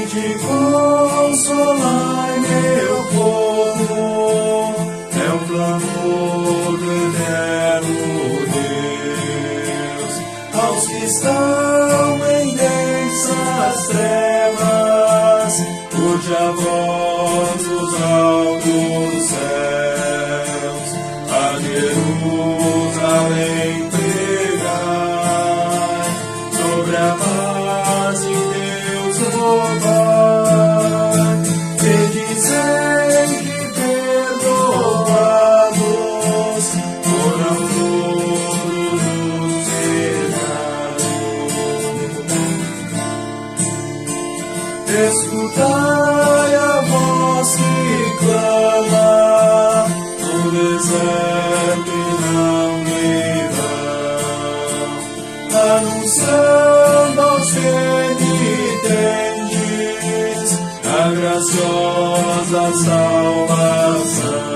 de consolar meu povo, é o clamor do eterno Deus. Aos que estão em densas trevas, cuja voz dos altos céus a Jerusalém pregai, sobre a paz de Deus louvar, e dizem que perdoados foram todos os pecados. Escutai a voz que clama no deserto e não irão, anunciando aos penitentes a graciosa salvação.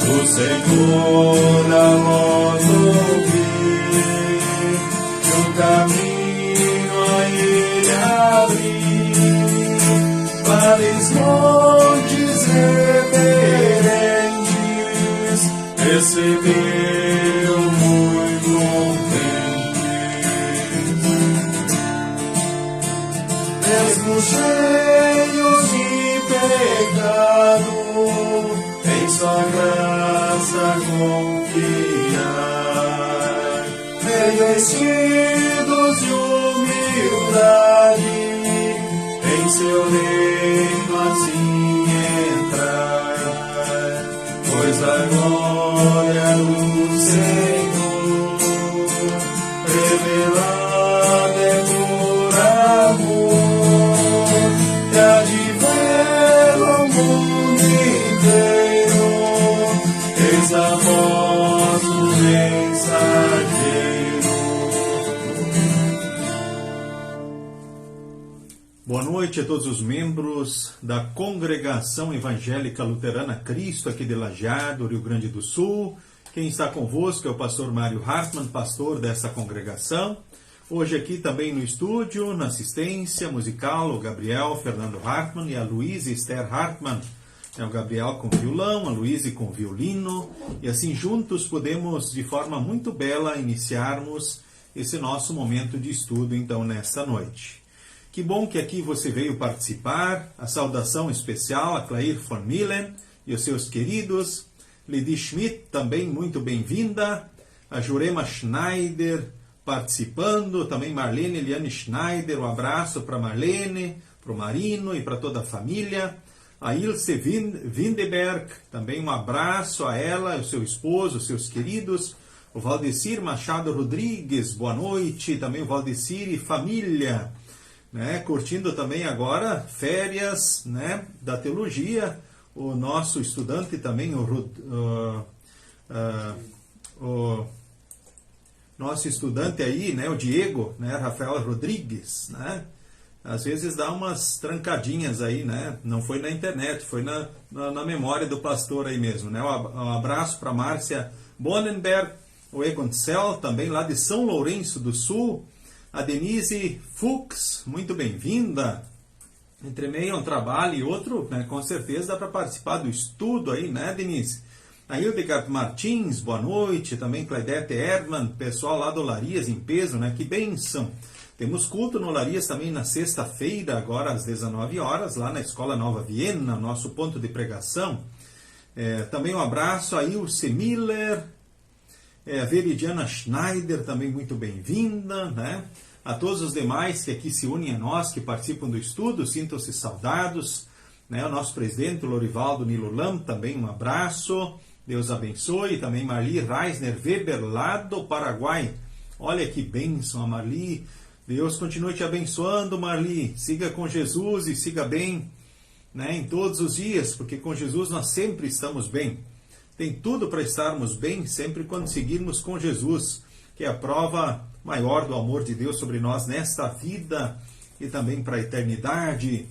O Senhor a vós ouvir, e o caminho a Ele abrir, vales, montes reverentes, receberam muito contentes. Mesmo cheios de pecado, em sua graça confiai, revestidos de humildade, em seu reino assim entrai, pois a glória do Senhor revelada é por amor, e há de ver o mundo inteiro, eis a voz do mensageiro. Boa noite a todos os membros da Congregação Evangélica Luterana Cristo, aqui de Lajeado, Rio Grande do Sul. Quem está convosco é o pastor Mário Hartmann, pastor dessa congregação. Hoje aqui também no estúdio, na assistência musical, o Gabriel Fernando Hartmann e a Luísa Esther Hartmann. É o Gabriel com violão, a Luísa com violino. E assim juntos podemos, de forma muito bela, iniciarmos esse nosso momento de estudo, então, nesta noite. Que bom que aqui você veio participar. A saudação especial a Clair von Millen e os seus queridos. Lidi Schmidt, também muito bem-vinda. A Jurema Schneider participando. Também Marlene Eliane Schneider. Um abraço para Marlene, para o Marino e para toda a família. A Ilse Windeberg, também um abraço a ela, o seu esposo, os seus queridos. O Valdecir Machado Rodrigues, boa noite. Também o Valdecir e família. Curtindo também agora férias, da teologia, o nosso estudante também, o nosso estudante aí, o Diego, Rafael Rodrigues, às vezes dá umas trancadinhas aí, não foi na internet, foi na memória do pastor aí mesmo, Um abraço para Márcia Bonenberg, o Egon Cell, também lá de São Lourenço do Sul. A Denise Fuchs, muito bem-vinda. Entre meio a um trabalho e outro, com certeza dá para participar do estudo aí, Denise? A Hildegard Martins, boa noite. Também Claudete Erdmann, pessoal lá do Olarias em peso, que bênção. Temos culto no Olarias também na sexta-feira, agora às 19 horas, lá na Escola Nova Viena, nosso ponto de pregação. Também um abraço a Ilse Miller. A Veridiana Schneider, também muito bem-vinda, né? A todos os demais que aqui se unem a nós, que participam do estudo, sintam-se saudados, né? O nosso presidente, Lorivaldo Nilulam, também um abraço, Deus abençoe. Também Marli Reisner Weber, lá do Paraguai. Olha que bênção a Marli. Deus continue te abençoando, Marli. Siga com Jesus e siga bem, né, em todos os dias, porque com Jesus nós sempre estamos bem. Tem tudo para estarmos bem sempre quando seguirmos com Jesus, que é a prova maior do amor de Deus sobre nós nesta vida e também para a eternidade.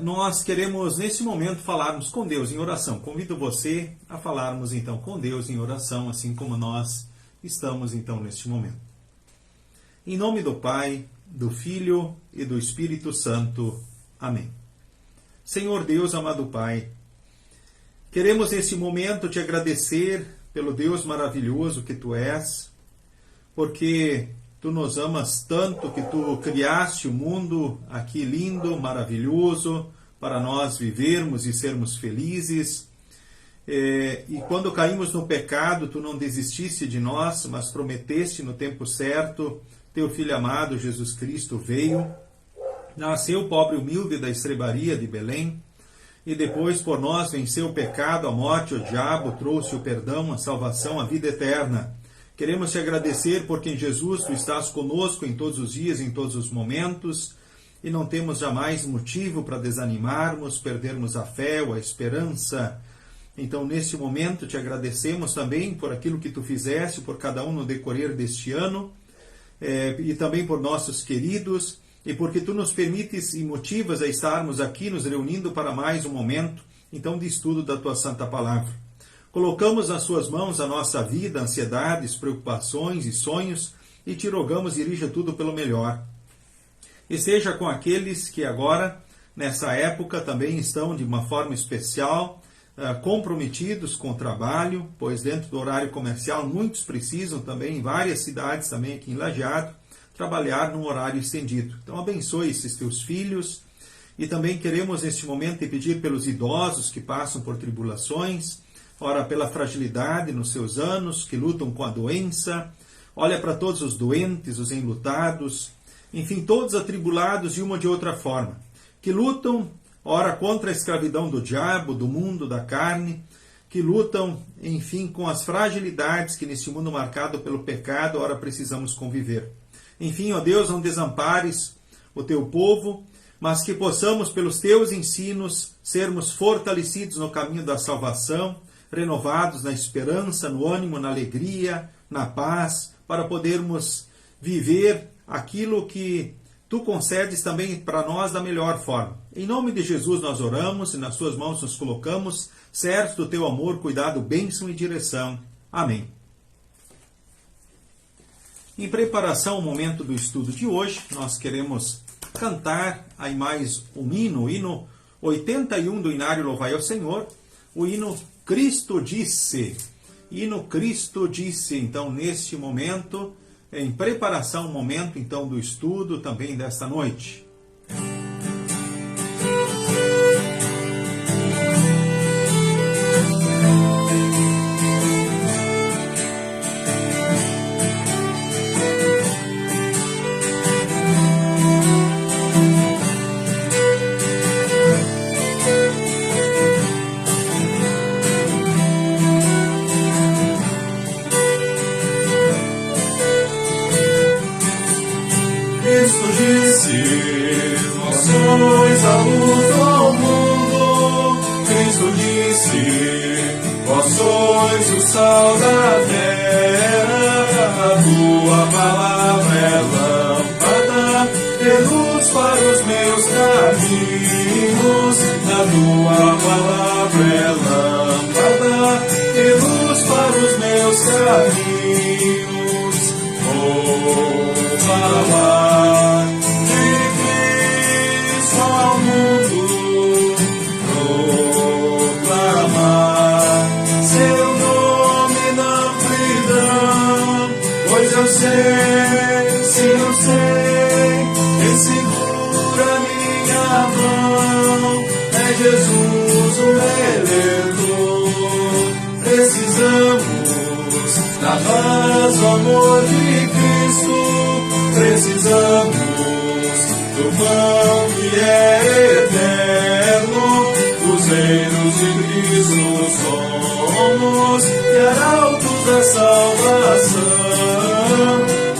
Nós queremos nesse momento falarmos com Deus em oração. Convido você a falarmos então com Deus em oração, assim como nós estamos então neste momento. Em nome do Pai, do Filho e do Espírito Santo. Amém. Senhor Deus, amado Pai, queremos nesse momento te agradecer pelo Deus maravilhoso que Tu és, porque Tu nos amas tanto que Tu criaste o mundo aqui lindo, maravilhoso, para nós vivermos e sermos felizes. E quando caímos no pecado, Tu não desististe de nós, mas prometeste no tempo certo. Teu Filho amado, Jesus Cristo, veio, nasceu pobre e humilde da estrebaria de Belém, e depois por nós venceu o pecado, a morte, o diabo, trouxe o perdão, a salvação, a vida eterna. Queremos te agradecer porque em Jesus Tu estás conosco em todos os dias, em todos os momentos, e não temos jamais motivo para desanimarmos, perdermos a fé ou a esperança. Então, neste momento, te agradecemos também por aquilo que Tu fizeste por cada um no decorrer deste ano, e também por nossos queridos, e porque Tu nos permites e motivas a estarmos aqui nos reunindo para mais um momento, então, de estudo da Tua Santa Palavra. Colocamos nas Suas mãos a nossa vida, ansiedades, preocupações e sonhos, e Te rogamos, dirija tudo pelo melhor. Esteja com aqueles que agora, nessa época, também estão de uma forma especial, comprometidos com o trabalho, pois dentro do horário comercial muitos precisam também, em várias cidades também aqui em Lajeado, trabalhar num horário estendido. Então abençoe esses Teus filhos, e também queremos neste momento te pedir pelos idosos que passam por tribulações, ora pela fragilidade nos seus anos, que lutam com a doença, olha para todos os doentes, os enlutados, enfim, todos atribulados de uma ou de outra forma, que lutam ora contra a escravidão do diabo, do mundo, da carne, que lutam, enfim, com as fragilidades que neste mundo marcado pelo pecado, ora precisamos conviver. Enfim, ó Deus, não desampares o Teu povo, mas que possamos, pelos Teus ensinos, sermos fortalecidos no caminho da salvação, renovados na esperança, no ânimo, na alegria, na paz, para podermos viver aquilo que Tu concedes também para nós da melhor forma. Em nome de Jesus nós oramos e nas Suas mãos nos colocamos, certos do Teu amor, cuidado, bênção e direção. Amém. Em preparação ao momento do estudo de hoje, nós queremos cantar aí mais um hino, o hino 81 do Inário Louvai ao Senhor, o hino Cristo Disse. Hino Cristo Disse, então, neste momento, em preparação ao momento, então, do estudo também desta noite. Cristo disse, vós sois a luz do mundo. Cristo disse, vós sois o sal da terra. A tua palavra é lâmpada e luz para os meus caminhos. A tua palavra é lâmpada e luz para os meus caminhos. Vou falar de Cristo ao mundo, proclamar seu nome na amplidão, pois eu sei, sim eu sei, quem segura minha mão é Jesus o Redentor. Precisamos pão que é eterno, luzeiros de Cristo somos, e arautos da salvação.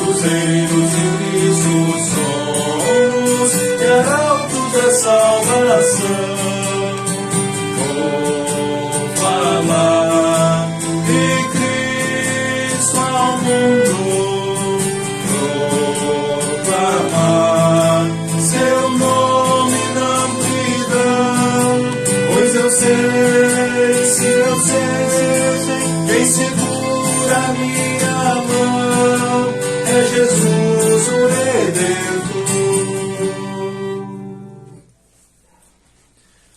Luzeiros de Cristo somos, e arautos da salvação. Vou falar de Cristo ao mundo, proclamar seu nome na amplidão, pois eu sei, quem segura minha mão é Jesus o Redentor.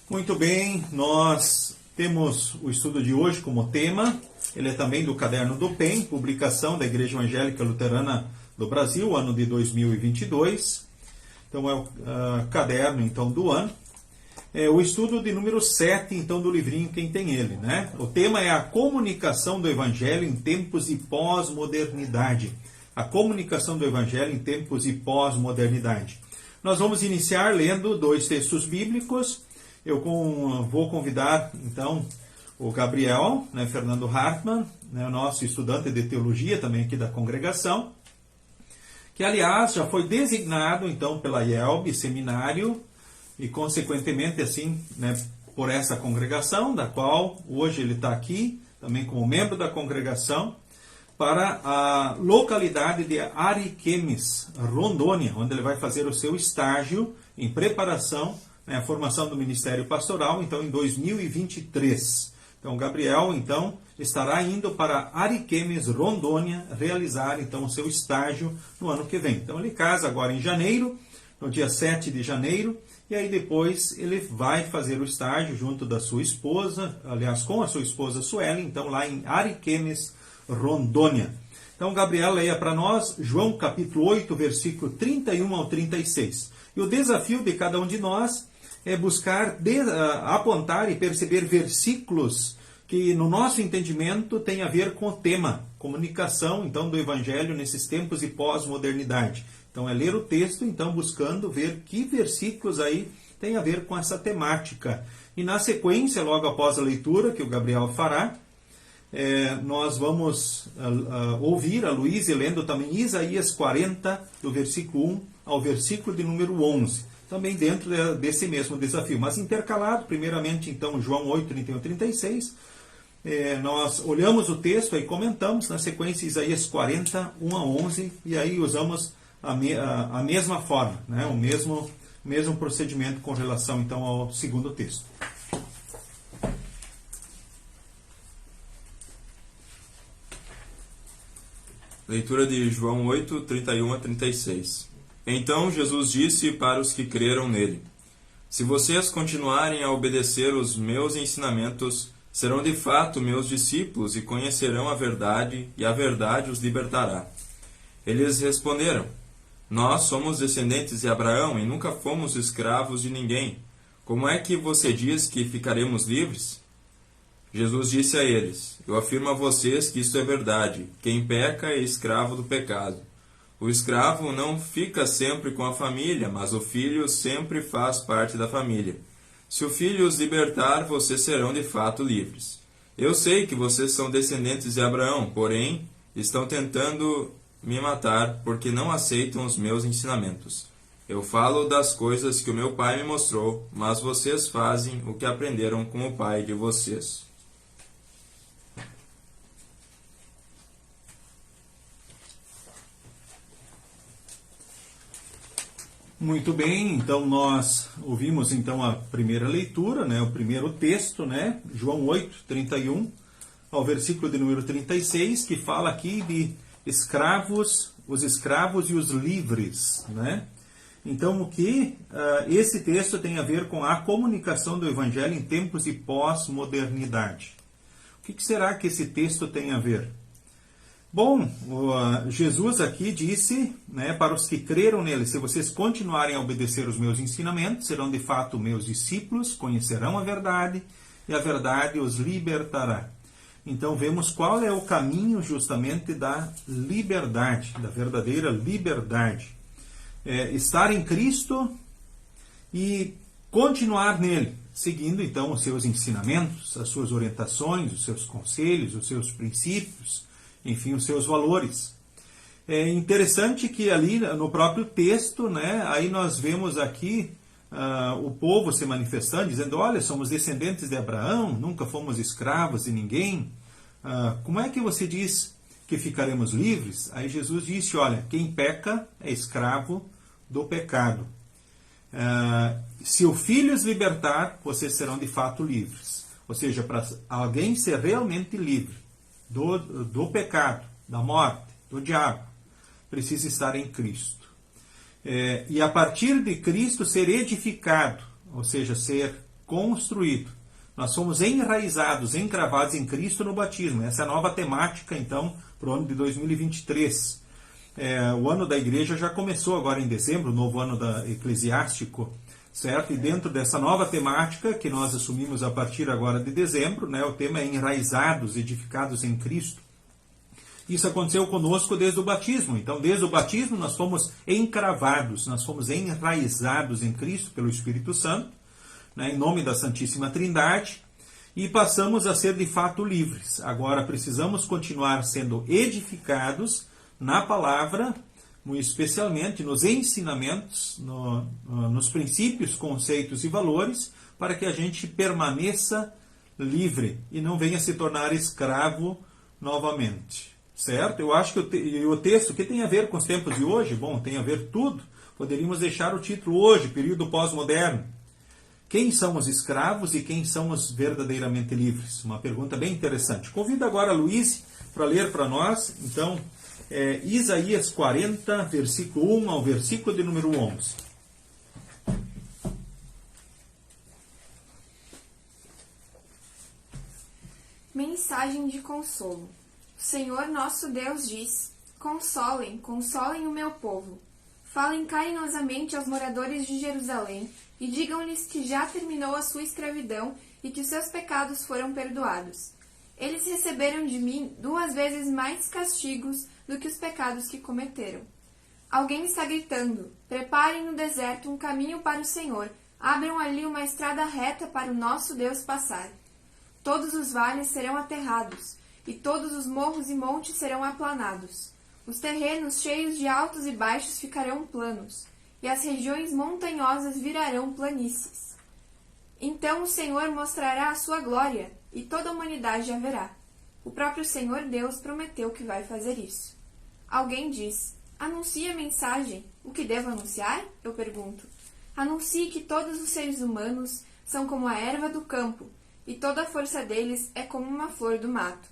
Muito bem, nós temos o estudo de hoje como tema. Ele é também do Caderno do PEN, publicação da Igreja Evangélica Luterana do Brasil, ano de 2022. Então é o caderno então, do ano. É o estudo de número 7 então, do livrinho, quem tem ele, né? O tema é a comunicação do Evangelho em tempos de pós-modernidade. A comunicação do Evangelho em tempos de pós-modernidade. Nós vamos iniciar lendo 2 textos bíblicos. Eu vou convidar, então, o Gabriel, né, Fernando Hartmann, né, o nosso estudante de teologia também aqui da congregação, que, aliás, já foi designado, então, pela IELB, seminário, e, consequentemente, assim, né, por essa congregação, da qual hoje ele está aqui, também como membro da congregação, para a localidade de Ariquemes, Rondônia, onde ele vai fazer o seu estágio em preparação, né, a formação do Ministério Pastoral, então, em 2023. Então, Gabriel, então, estará indo para Ariquemes, Rondônia, realizar, então, o seu estágio no ano que vem. Então, ele casa agora em janeiro, no dia 7 de janeiro, e aí depois ele vai fazer o estágio junto da sua esposa, aliás, com a sua esposa Suelen, então, lá em Ariquemes, Rondônia. Então, Gabriel, leia para nós João capítulo 8, versículo 31 ao 36. E o desafio de cada um de nós é buscar apontar e perceber versículos que, no nosso entendimento, tem a ver com o tema, comunicação, então, do Evangelho nesses tempos de pós-modernidade. Então, é ler o texto, então, buscando ver que versículos aí tem a ver com essa temática. E, na sequência, logo após a leitura que o Gabriel fará, nós vamos ouvir a Luísa lendo também Isaías 40, do versículo 1 ao versículo de número 11. Também dentro desse mesmo desafio, mas intercalado, primeiramente, então, João 8, 31 e 36, nós olhamos o texto e comentamos, na sequência, Isaías 40, 1 a 11, e aí usamos a mesma forma, né? o mesmo procedimento com relação, então, ao segundo texto. Leitura de João 8, 31 a 36. Então Jesus disse para os que creram nele: Se vocês continuarem a obedecer os meus ensinamentos, serão de fato meus discípulos e conhecerão a verdade, e a verdade os libertará. Eles responderam: Nós somos descendentes de Abraão e nunca fomos escravos de ninguém. Como é que você diz que ficaremos livres? Jesus disse a eles: Eu afirmo a vocês que isto é verdade. Quem peca é escravo do pecado. O escravo não fica sempre com a família, mas o filho sempre faz parte da família. Se o filho os libertar, vocês serão de fato livres. Eu sei que vocês são descendentes de Abraão, porém estão tentando me matar porque não aceitam os meus ensinamentos. Eu falo das coisas que o meu pai me mostrou, mas vocês fazem o que aprenderam com o pai de vocês. Muito bem, então nós ouvimos então a primeira leitura, né, o primeiro texto, né, João 8, 31, ao versículo de número 36, que fala aqui de escravos, os escravos e os livres, né? Então, o que esse texto tem a ver com a comunicação do Evangelho em tempos de pós-modernidade? O que será que esse texto tem a ver? Bom, Jesus aqui disse, né, para os que creram nele: se vocês continuarem a obedecer os meus ensinamentos, serão de fato meus discípulos, conhecerão a verdade, e a verdade os libertará. Então, vemos qual é o caminho justamente da liberdade, da verdadeira liberdade. Estar em Cristo e continuar nele, seguindo então os seus ensinamentos, as suas orientações, os seus conselhos, os seus princípios, enfim, os seus valores. É interessante que ali no próprio texto, né, aí nós vemos aqui o povo se manifestando, dizendo, olha, somos descendentes de Abraão, nunca fomos escravos de ninguém. Como é que você diz que ficaremos livres? Aí Jesus disse, olha, quem peca é escravo do pecado. Se o Filho os libertar, vocês serão de fato livres. Ou seja, para alguém ser realmente livre do pecado, da morte, do diabo, precisa estar em Cristo. E a partir de Cristo ser edificado, ou seja, ser construído. Nós somos enraizados, encravados em Cristo no batismo. Essa é a nova temática, então, para o ano de 2023. O ano da igreja já começou agora em dezembro, o novo ano eclesiástico, certo? E dentro dessa nova temática que nós assumimos a partir agora de dezembro, né, o tema é enraizados, edificados em Cristo. Isso aconteceu conosco desde o batismo. Então, desde o batismo, nós fomos encravados, nós fomos enraizados em Cristo pelo Espírito Santo, né, em nome da Santíssima Trindade, e passamos a ser de fato livres. Agora, precisamos continuar sendo edificados na palavra, especialmente nos ensinamentos, nos princípios, conceitos e valores, para que a gente permaneça livre e não venha se tornar escravo novamente. Certo? Eu acho que o texto, que tem a ver com os tempos de hoje? Bom, tem a ver tudo. Poderíamos deixar o título hoje, período pós-moderno. Quem são os escravos e quem são os verdadeiramente livres? Uma pergunta bem interessante. Convido agora a Luiz para ler para nós, então, Isaías 40, versículo 1 ao versículo de número 11. Mensagem de consolo. O Senhor nosso Deus diz: consolem, consolem o meu povo. Falem carinhosamente aos moradores de Jerusalém e digam-lhes que já terminou a sua escravidão e que os seus pecados foram perdoados. Eles receberam de mim 2 vezes mais castigos do que os pecados que cometeram. Alguém está gritando: preparem no deserto um caminho para o Senhor, abram ali uma estrada reta para o nosso Deus passar. Todos os vales serão aterrados, e todos os morros e montes serão aplanados. Os terrenos cheios de altos e baixos ficarão planos, e as regiões montanhosas virarão planícies. Então o Senhor mostrará a sua glória, e toda a humanidade a verá. O próprio Senhor Deus prometeu que vai fazer isso. Alguém diz: anuncie a mensagem. O que devo anunciar? Eu pergunto. Anuncie que todos os seres humanos são como a erva do campo, e toda a força deles é como uma flor do mato.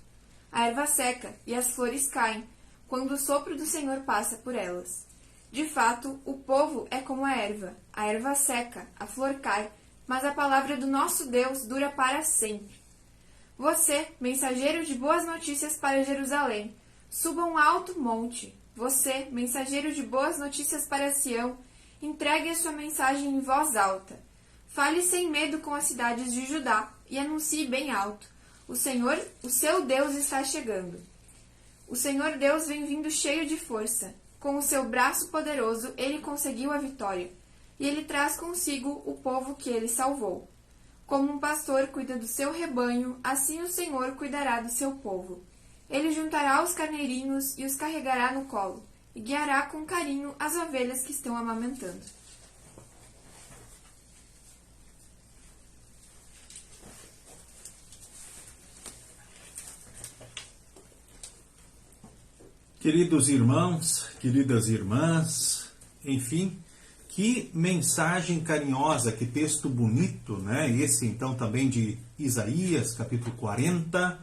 A erva seca e as flores caem, quando o sopro do Senhor passa por elas. De fato, o povo é como a erva seca, a flor cai, mas a palavra do nosso Deus dura para sempre. Você, mensageiro de boas notícias para Jerusalém, suba um alto monte. Você, mensageiro de boas notícias para Sião, entregue a sua mensagem em voz alta. Fale sem medo com as cidades de Judá e anuncie bem alto: o Senhor, o seu Deus, está chegando. O Senhor Deus vem vindo cheio de força. Com o seu braço poderoso, ele conseguiu a vitória. E ele traz consigo o povo que ele salvou. Como um pastor cuida do seu rebanho, assim o Senhor cuidará do seu povo. Ele juntará os carneirinhos e os carregará no colo, e guiará com carinho as ovelhas que estão amamentando. Queridos irmãos, queridas irmãs, enfim, que mensagem carinhosa, que texto bonito, né? Esse então também de Isaías, capítulo 40,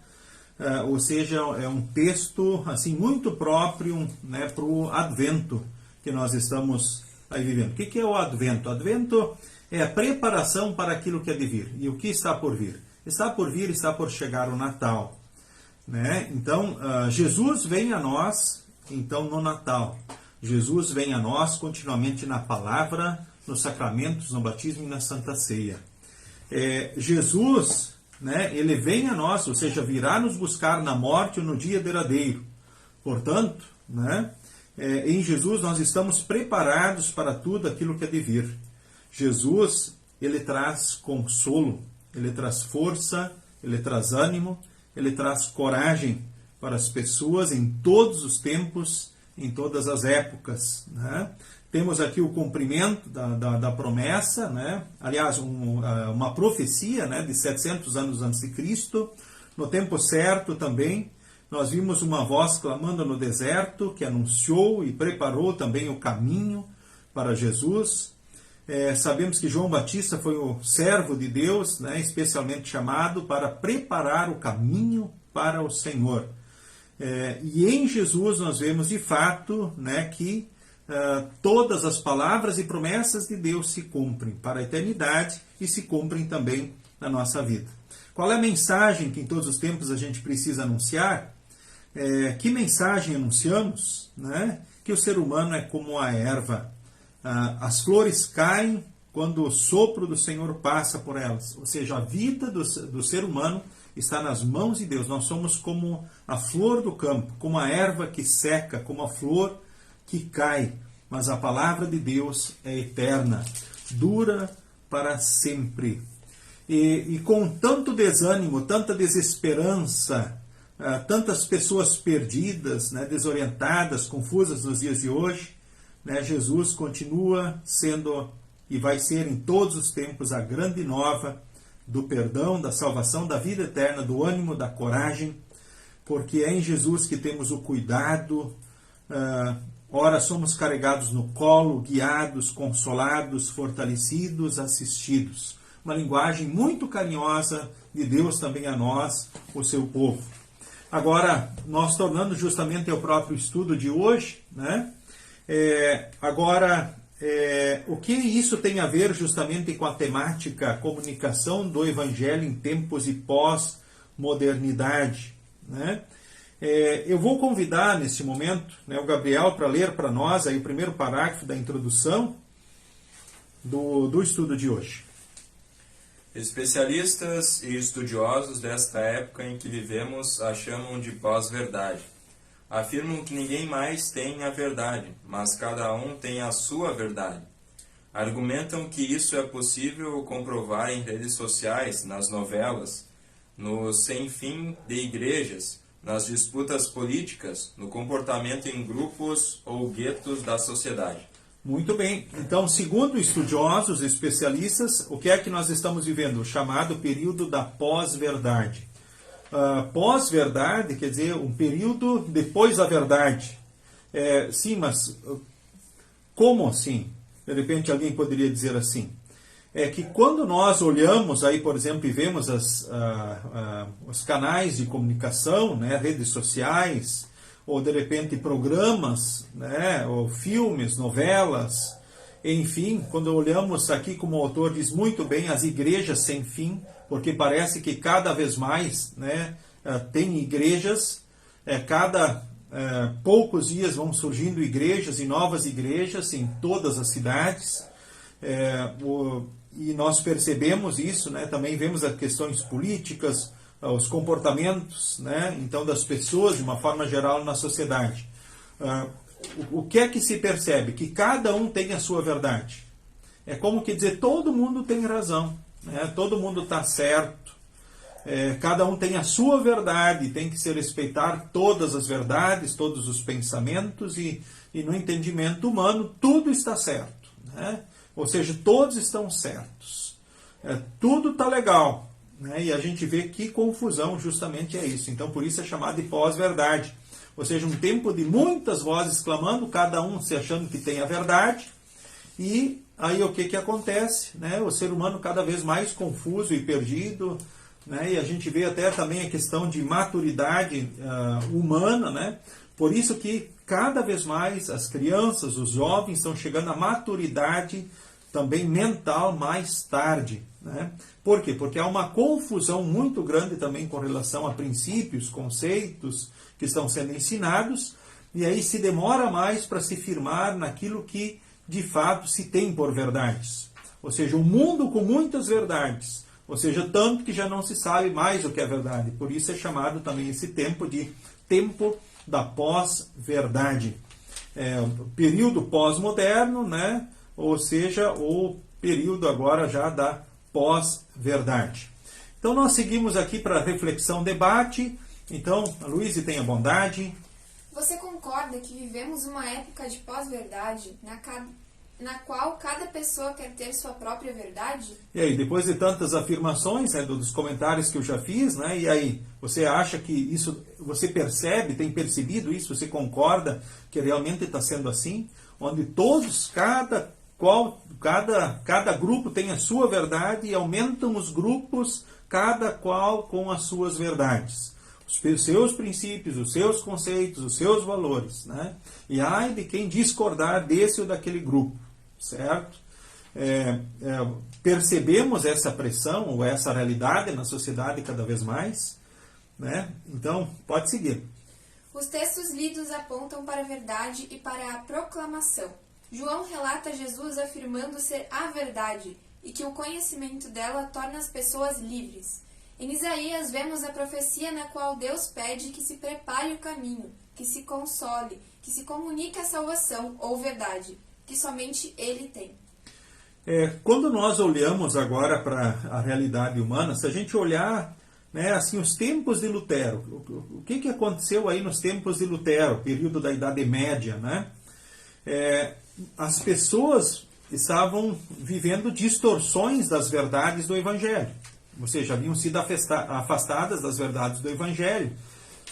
ou seja, é um texto assim muito próprio, né, para o Advento que nós estamos aí vivendo. O que é o Advento? O Advento é a preparação para aquilo que é de vir. E o que está por vir? Está por chegar o Natal. Né? Então, Jesus vem a nós, então, no Natal. Jesus vem a nós continuamente na palavra, nos sacramentos, no batismo e na Santa Ceia. Jesus, né, ele vem a nós, ou seja, virá nos buscar na morte ou no dia derradeiro. Portanto, né, em Jesus nós estamos preparados para tudo aquilo que é de vir. Jesus, ele traz consolo, ele traz força, ele traz ânimo, ele traz coragem para as pessoas em todos os tempos, em todas as épocas, né? Temos aqui o cumprimento da promessa, né? Aliás, uma profecia, né, de 700 anos antes de Cristo. No tempo certo também, nós vimos uma voz clamando no deserto, que anunciou e preparou também o caminho para Jesus. Sabemos que João Batista foi o servo de Deus, né, especialmente chamado para preparar o caminho para o Senhor. E em Jesus nós vemos de fato, né, que todas as palavras e promessas de Deus se cumprem para a eternidade e se cumprem também na nossa vida. Qual é a mensagem que em todos os tempos a gente precisa anunciar? Que mensagem anunciamos? Né? Que o ser humano é como a erva. As flores caem quando o sopro do Senhor passa por elas. Ou seja, a vida do ser humano está nas mãos de Deus. Nós somos como a flor do campo, como a erva que seca, como a flor que cai, mas a palavra de Deus é eterna, dura para sempre. E com tanto desânimo, tanta desesperança, tantas pessoas perdidas, né, desorientadas, confusas nos dias de hoje, né, Jesus continua sendo e vai ser em todos os tempos a grande nova do perdão, da salvação, da vida eterna, do ânimo, da coragem, porque é em Jesus que temos o cuidado. Ora, somos carregados no colo, guiados, consolados, fortalecidos, assistidos. Uma linguagem muito carinhosa de Deus também a nós, o seu povo. Agora, nós tornando justamente o próprio estudo de hoje, né? O que isso tem a ver justamente com a temática comunicação do Evangelho em tempos e pós-modernidade, né? Eu vou convidar nesse momento, né, o Gabriel para ler para nós aí o primeiro parágrafo da introdução do estudo de hoje. Especialistas e estudiosos desta época em que vivemos a chamam de pós-verdade. Afirmam que ninguém mais tem a verdade, mas cada um tem a sua verdade. Argumentam que isso é possível comprovar em redes sociais, nas novelas, no sem fim de igrejas, nas disputas políticas, no comportamento em grupos ou guetos da sociedade. Muito bem. Então, segundo estudiosos, especialistas, o que é que nós estamos vivendo? O chamado período da pós-verdade. Pós-verdade quer dizer um período depois da verdade. Sim, mas como assim? De repente alguém poderia dizer assim. É que quando nós olhamos aí, por exemplo, e vemos os canais de comunicação, né, redes sociais, ou de repente programas, né, ou filmes, novelas, enfim, quando olhamos aqui, como o autor diz muito bem, as igrejas sem fim, porque parece que cada vez mais, né, tem igrejas, poucos dias vão surgindo igrejas e novas igrejas em todas as cidades, e nós percebemos isso, né, também vemos as questões políticas, os comportamentos, né, então das pessoas de uma forma geral na sociedade. O que é que se percebe? Que cada um tem a sua verdade. É como que dizer, todo mundo tem razão, né, todo mundo está certo, cada um tem a sua verdade, tem que se respeitar todas as verdades, todos os pensamentos e no entendimento humano tudo está certo, né? Ou seja, todos estão certos, tudo está legal. Né? E a gente vê que confusão justamente é isso. Então, por isso é chamado de pós-verdade. Ou seja, um tempo de muitas vozes clamando, cada um se achando que tem a verdade. E aí o que acontece? Né? O ser humano cada vez mais confuso e perdido. Né? E a gente vê até também a questão de maturidade humana. Né? Por isso que cada vez mais as crianças, os jovens estão chegando à maturidade também mental mais tarde. Né? Por quê? Porque há uma confusão muito grande também com relação a princípios, conceitos que estão sendo ensinados, e aí se demora mais para se firmar naquilo que de fato se tem por verdades. Ou seja, um mundo com muitas verdades, ou seja, tanto que já não se sabe mais o que é verdade. Por isso é chamado também esse tempo de tempo da pós-verdade. O período pós-moderno, né? Ou seja, o período agora já da pós-verdade. Então nós seguimos aqui para reflexão, debate. Então, Luísa, tenha bondade. Você concorda que vivemos uma época de pós-verdade, na qual cada pessoa quer ter sua própria verdade? E aí, depois de tantas afirmações, né, dos comentários que eu já fiz, né, e aí, você acha que isso, você percebe, tem percebido isso, você concorda que realmente está sendo assim? Onde todos, cada grupo tem a sua verdade e aumentam os grupos, cada qual com as suas verdades. Os seus princípios, os seus conceitos, os seus valores, né? E ai de quem discordar desse ou daquele grupo, certo? Percebemos essa pressão ou essa realidade na sociedade cada vez mais, né? Então, pode seguir. Os textos lidos apontam para a verdade e para a proclamação. João relata Jesus afirmando ser a verdade e que o conhecimento dela torna as pessoas livres. Em Isaías vemos a profecia na qual Deus pede que se prepare o caminho, que se console, que se comunique a salvação ou verdade, que somente Ele tem. Quando nós olhamos agora para a realidade humana, se a gente olhar, né, assim, os tempos de Lutero, o que aconteceu aí nos tempos de Lutero, período da Idade Média, né? As pessoas estavam vivendo distorções das verdades do Evangelho. Ou seja, haviam sido afastadas das verdades do Evangelho.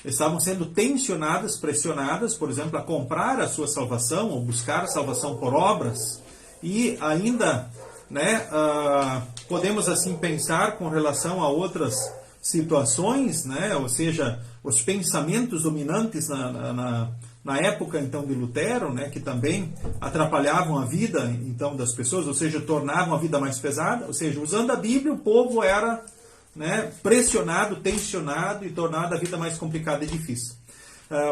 Estavam sendo tensionadas, pressionadas, por exemplo, a comprar a sua salvação, ou buscar a salvação por obras. E ainda, né, podemos assim pensar com relação a outras situações, né, ou seja, os pensamentos dominantes na época então de Lutero, né, que também atrapalhavam a vida então das pessoas, ou seja, tornavam a vida mais pesada, ou seja, usando a Bíblia o povo era, né, pressionado, tensionado e tornado a vida mais complicada e difícil.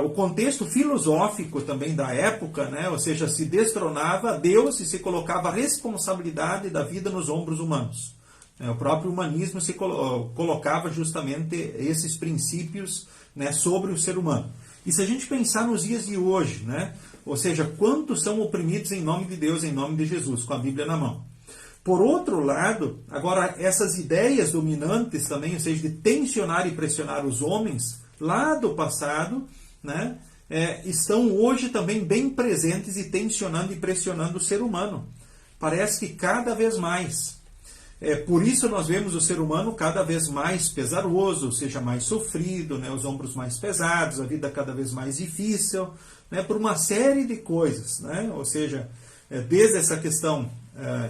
O contexto filosófico também da época, né, ou seja, se destronava Deus e se colocava a responsabilidade da vida nos ombros humanos. O próprio humanismo se colocava justamente esses princípios, né, sobre o ser humano. E se a gente pensar nos dias de hoje, né, ou seja, quantos são oprimidos em nome de Deus, em nome de Jesus, com a Bíblia na mão. Por outro lado, agora essas ideias dominantes também, ou seja, de tensionar e pressionar os homens lá do passado, né, estão hoje também bem presentes e tensionando e pressionando o ser humano. Parece que cada vez mais. Por isso nós vemos o ser humano cada vez mais pesaroso, ou seja, mais sofrido, né, os ombros mais pesados, a vida cada vez mais difícil, né, por uma série de coisas, né, ou seja, desde essa questão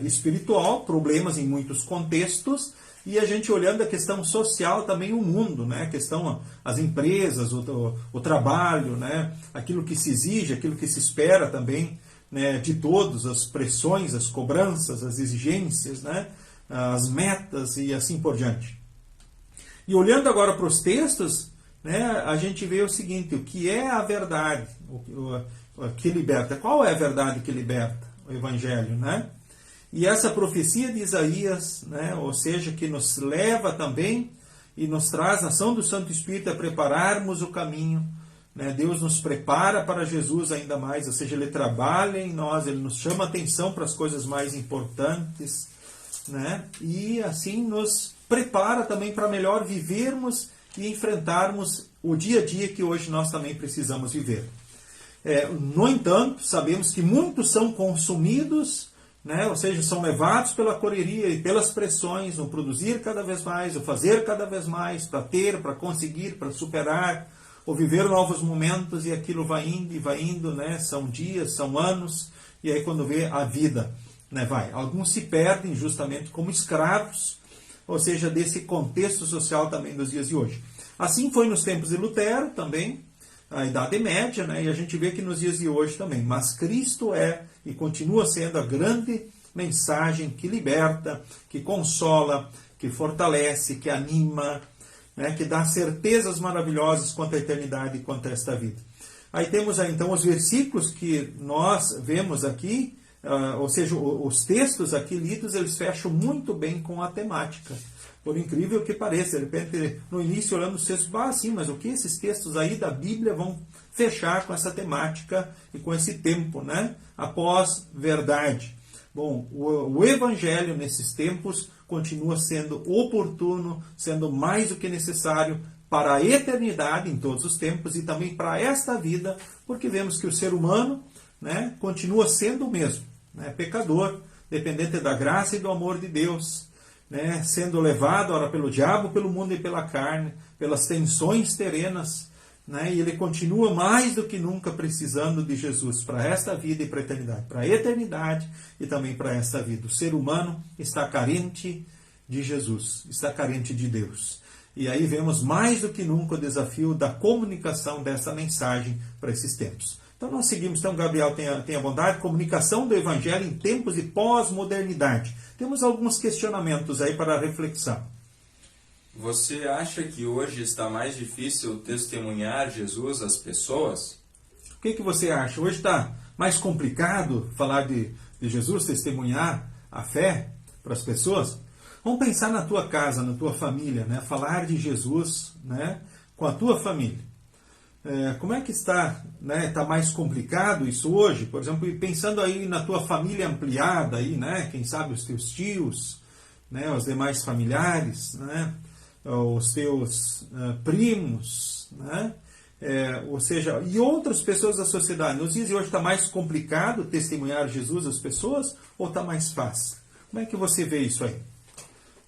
espiritual, problemas em muitos contextos, e a gente olhando a questão social também, o mundo, né, a questão, as empresas, o trabalho, né, aquilo que se exige, aquilo que se espera também, né, de todos, as pressões, as cobranças, as exigências, né, as metas e assim por diante. E olhando agora para os textos, né, a gente vê o seguinte, o que é a verdade o que liberta? Qual é a verdade que liberta? O Evangelho, né? E essa profecia de Isaías, né, ou seja, que nos leva também e nos traz a ação do Santo Espírito a prepararmos o caminho, né? Deus nos prepara para Jesus ainda mais, ou seja, Ele trabalha em nós, Ele nos chama a atenção para as coisas mais importantes, né? E assim nos prepara também para melhor vivermos e enfrentarmos o dia a dia que hoje nós também precisamos viver. No entanto, sabemos que muitos são consumidos, né? Ou seja, são levados pela correria e pelas pressões, no produzir cada vez mais, o fazer cada vez mais, para ter, para conseguir, para superar, ou viver novos momentos, e aquilo vai indo, né? São dias, são anos, e aí quando vê a vida, né, vai. Alguns se perdem justamente como escravos, ou seja, desse contexto social também dos dias de hoje. Assim foi nos tempos de Lutero também, a Idade Média, né, e a gente vê que nos dias de hoje também. Mas Cristo é e continua sendo a grande mensagem que liberta, que consola, que fortalece, que anima, né, que dá certezas maravilhosas quanto à eternidade e quanto a esta vida. Aí temos aí, então os versículos que nós vemos aqui, ou seja, os textos aqui lidos, eles fecham muito bem com a temática. Por incrível que pareça, de repente, no início, olhando os textos, sim, mas o que esses textos aí da Bíblia vão fechar com essa temática e com esse tempo, né? Após verdade. Bom, o Evangelho nesses tempos continua sendo oportuno, sendo mais do que necessário para a eternidade em todos os tempos e também para esta vida, porque vemos que o ser humano, né, continua sendo o mesmo, né, pecador, dependente da graça e do amor de Deus, né, sendo levado ora pelo diabo, pelo mundo e pela carne, pelas tensões terrenas, né, e ele continua mais do que nunca precisando de Jesus para esta vida e para a eternidade. Para a eternidade e também para esta vida. O ser humano está carente de Jesus, está carente de Deus. E aí vemos mais do que nunca o desafio da comunicação dessa mensagem para esses tempos. Então nós seguimos, então Gabriel, tenha bondade, comunicação do Evangelho em tempos de pós-modernidade. Temos alguns questionamentos aí para reflexão. Você acha que hoje está mais difícil testemunhar Jesus às pessoas? O que você acha? Hoje está mais complicado falar de Jesus, testemunhar a fé para as pessoas? Vamos pensar na tua casa, na tua família, né? Falar de Jesus, né, com a tua família. Como é que está, né? Está mais complicado isso hoje? Por exemplo, pensando aí na tua família ampliada, aí, né? Quem sabe os teus tios, né? Os demais familiares, né? Os teus primos, né? Ou seja, e outras pessoas da sociedade. Nos dias de hoje está mais complicado testemunhar Jesus às pessoas ou está mais fácil? Como é que você vê isso aí?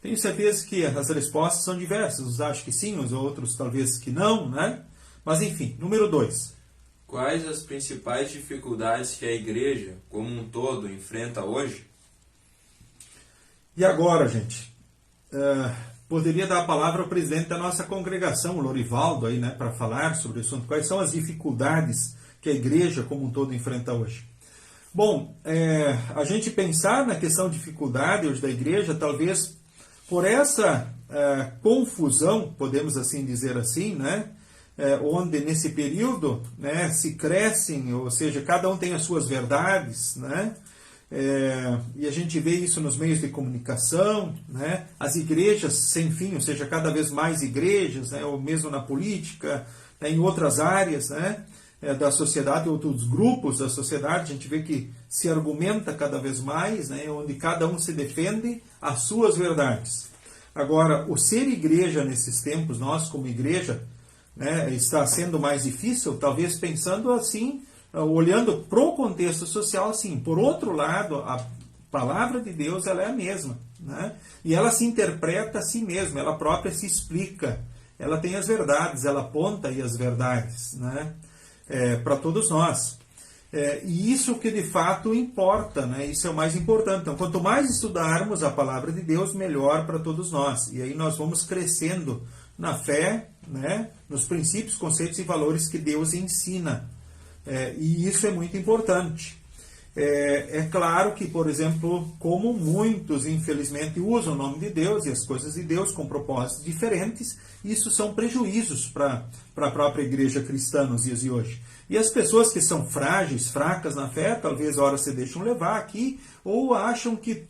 Tenho certeza que as respostas são diversas. Uns acham que sim, os outros talvez que não, né? Mas enfim, número 2. Quais as principais dificuldades que a igreja, como um todo, enfrenta hoje? E agora, gente? Poderia dar a palavra ao presidente da nossa congregação, o Lorivaldo, aí, né, para falar sobre o assunto. Quais são as dificuldades que a igreja como um todo enfrenta hoje? Bom, a gente pensar na questão de dificuldade hoje da igreja, talvez por essa confusão, podemos assim dizer assim, né, onde nesse período, né, se crescem, ou seja, cada um tem as suas verdades, né, e a gente vê isso nos meios de comunicação, né, as igrejas sem fim, ou seja, cada vez mais igrejas, né, ou mesmo na política, né, em outras áreas, né, da sociedade, outros grupos da sociedade, a gente vê que se argumenta cada vez mais, né, onde cada um se defende as suas verdades. Agora, o ser igreja nesses tempos, nós como igreja, né, está sendo mais difícil, talvez pensando assim, olhando para o contexto social, assim. Por outro lado, a palavra de Deus ela é a mesma, né? E ela se interpreta a si mesma, ela própria se explica, ela tem as verdades, ela aponta aí as verdades, né? Para todos nós. E isso que de fato importa, né? Isso é o mais importante. Então, quanto mais estudarmos a palavra de Deus, melhor para todos nós. E aí nós vamos crescendo na fé, né? Nos princípios, conceitos e valores que Deus ensina. E isso é muito importante. É claro que, por exemplo, como muitos, infelizmente, usam o nome de Deus e as coisas de Deus com propósitos diferentes, isso são prejuízos para a própria igreja cristã nos dias de hoje. E as pessoas que são frágeis, fracas na fé, talvez ora se deixam levar aqui, ou acham que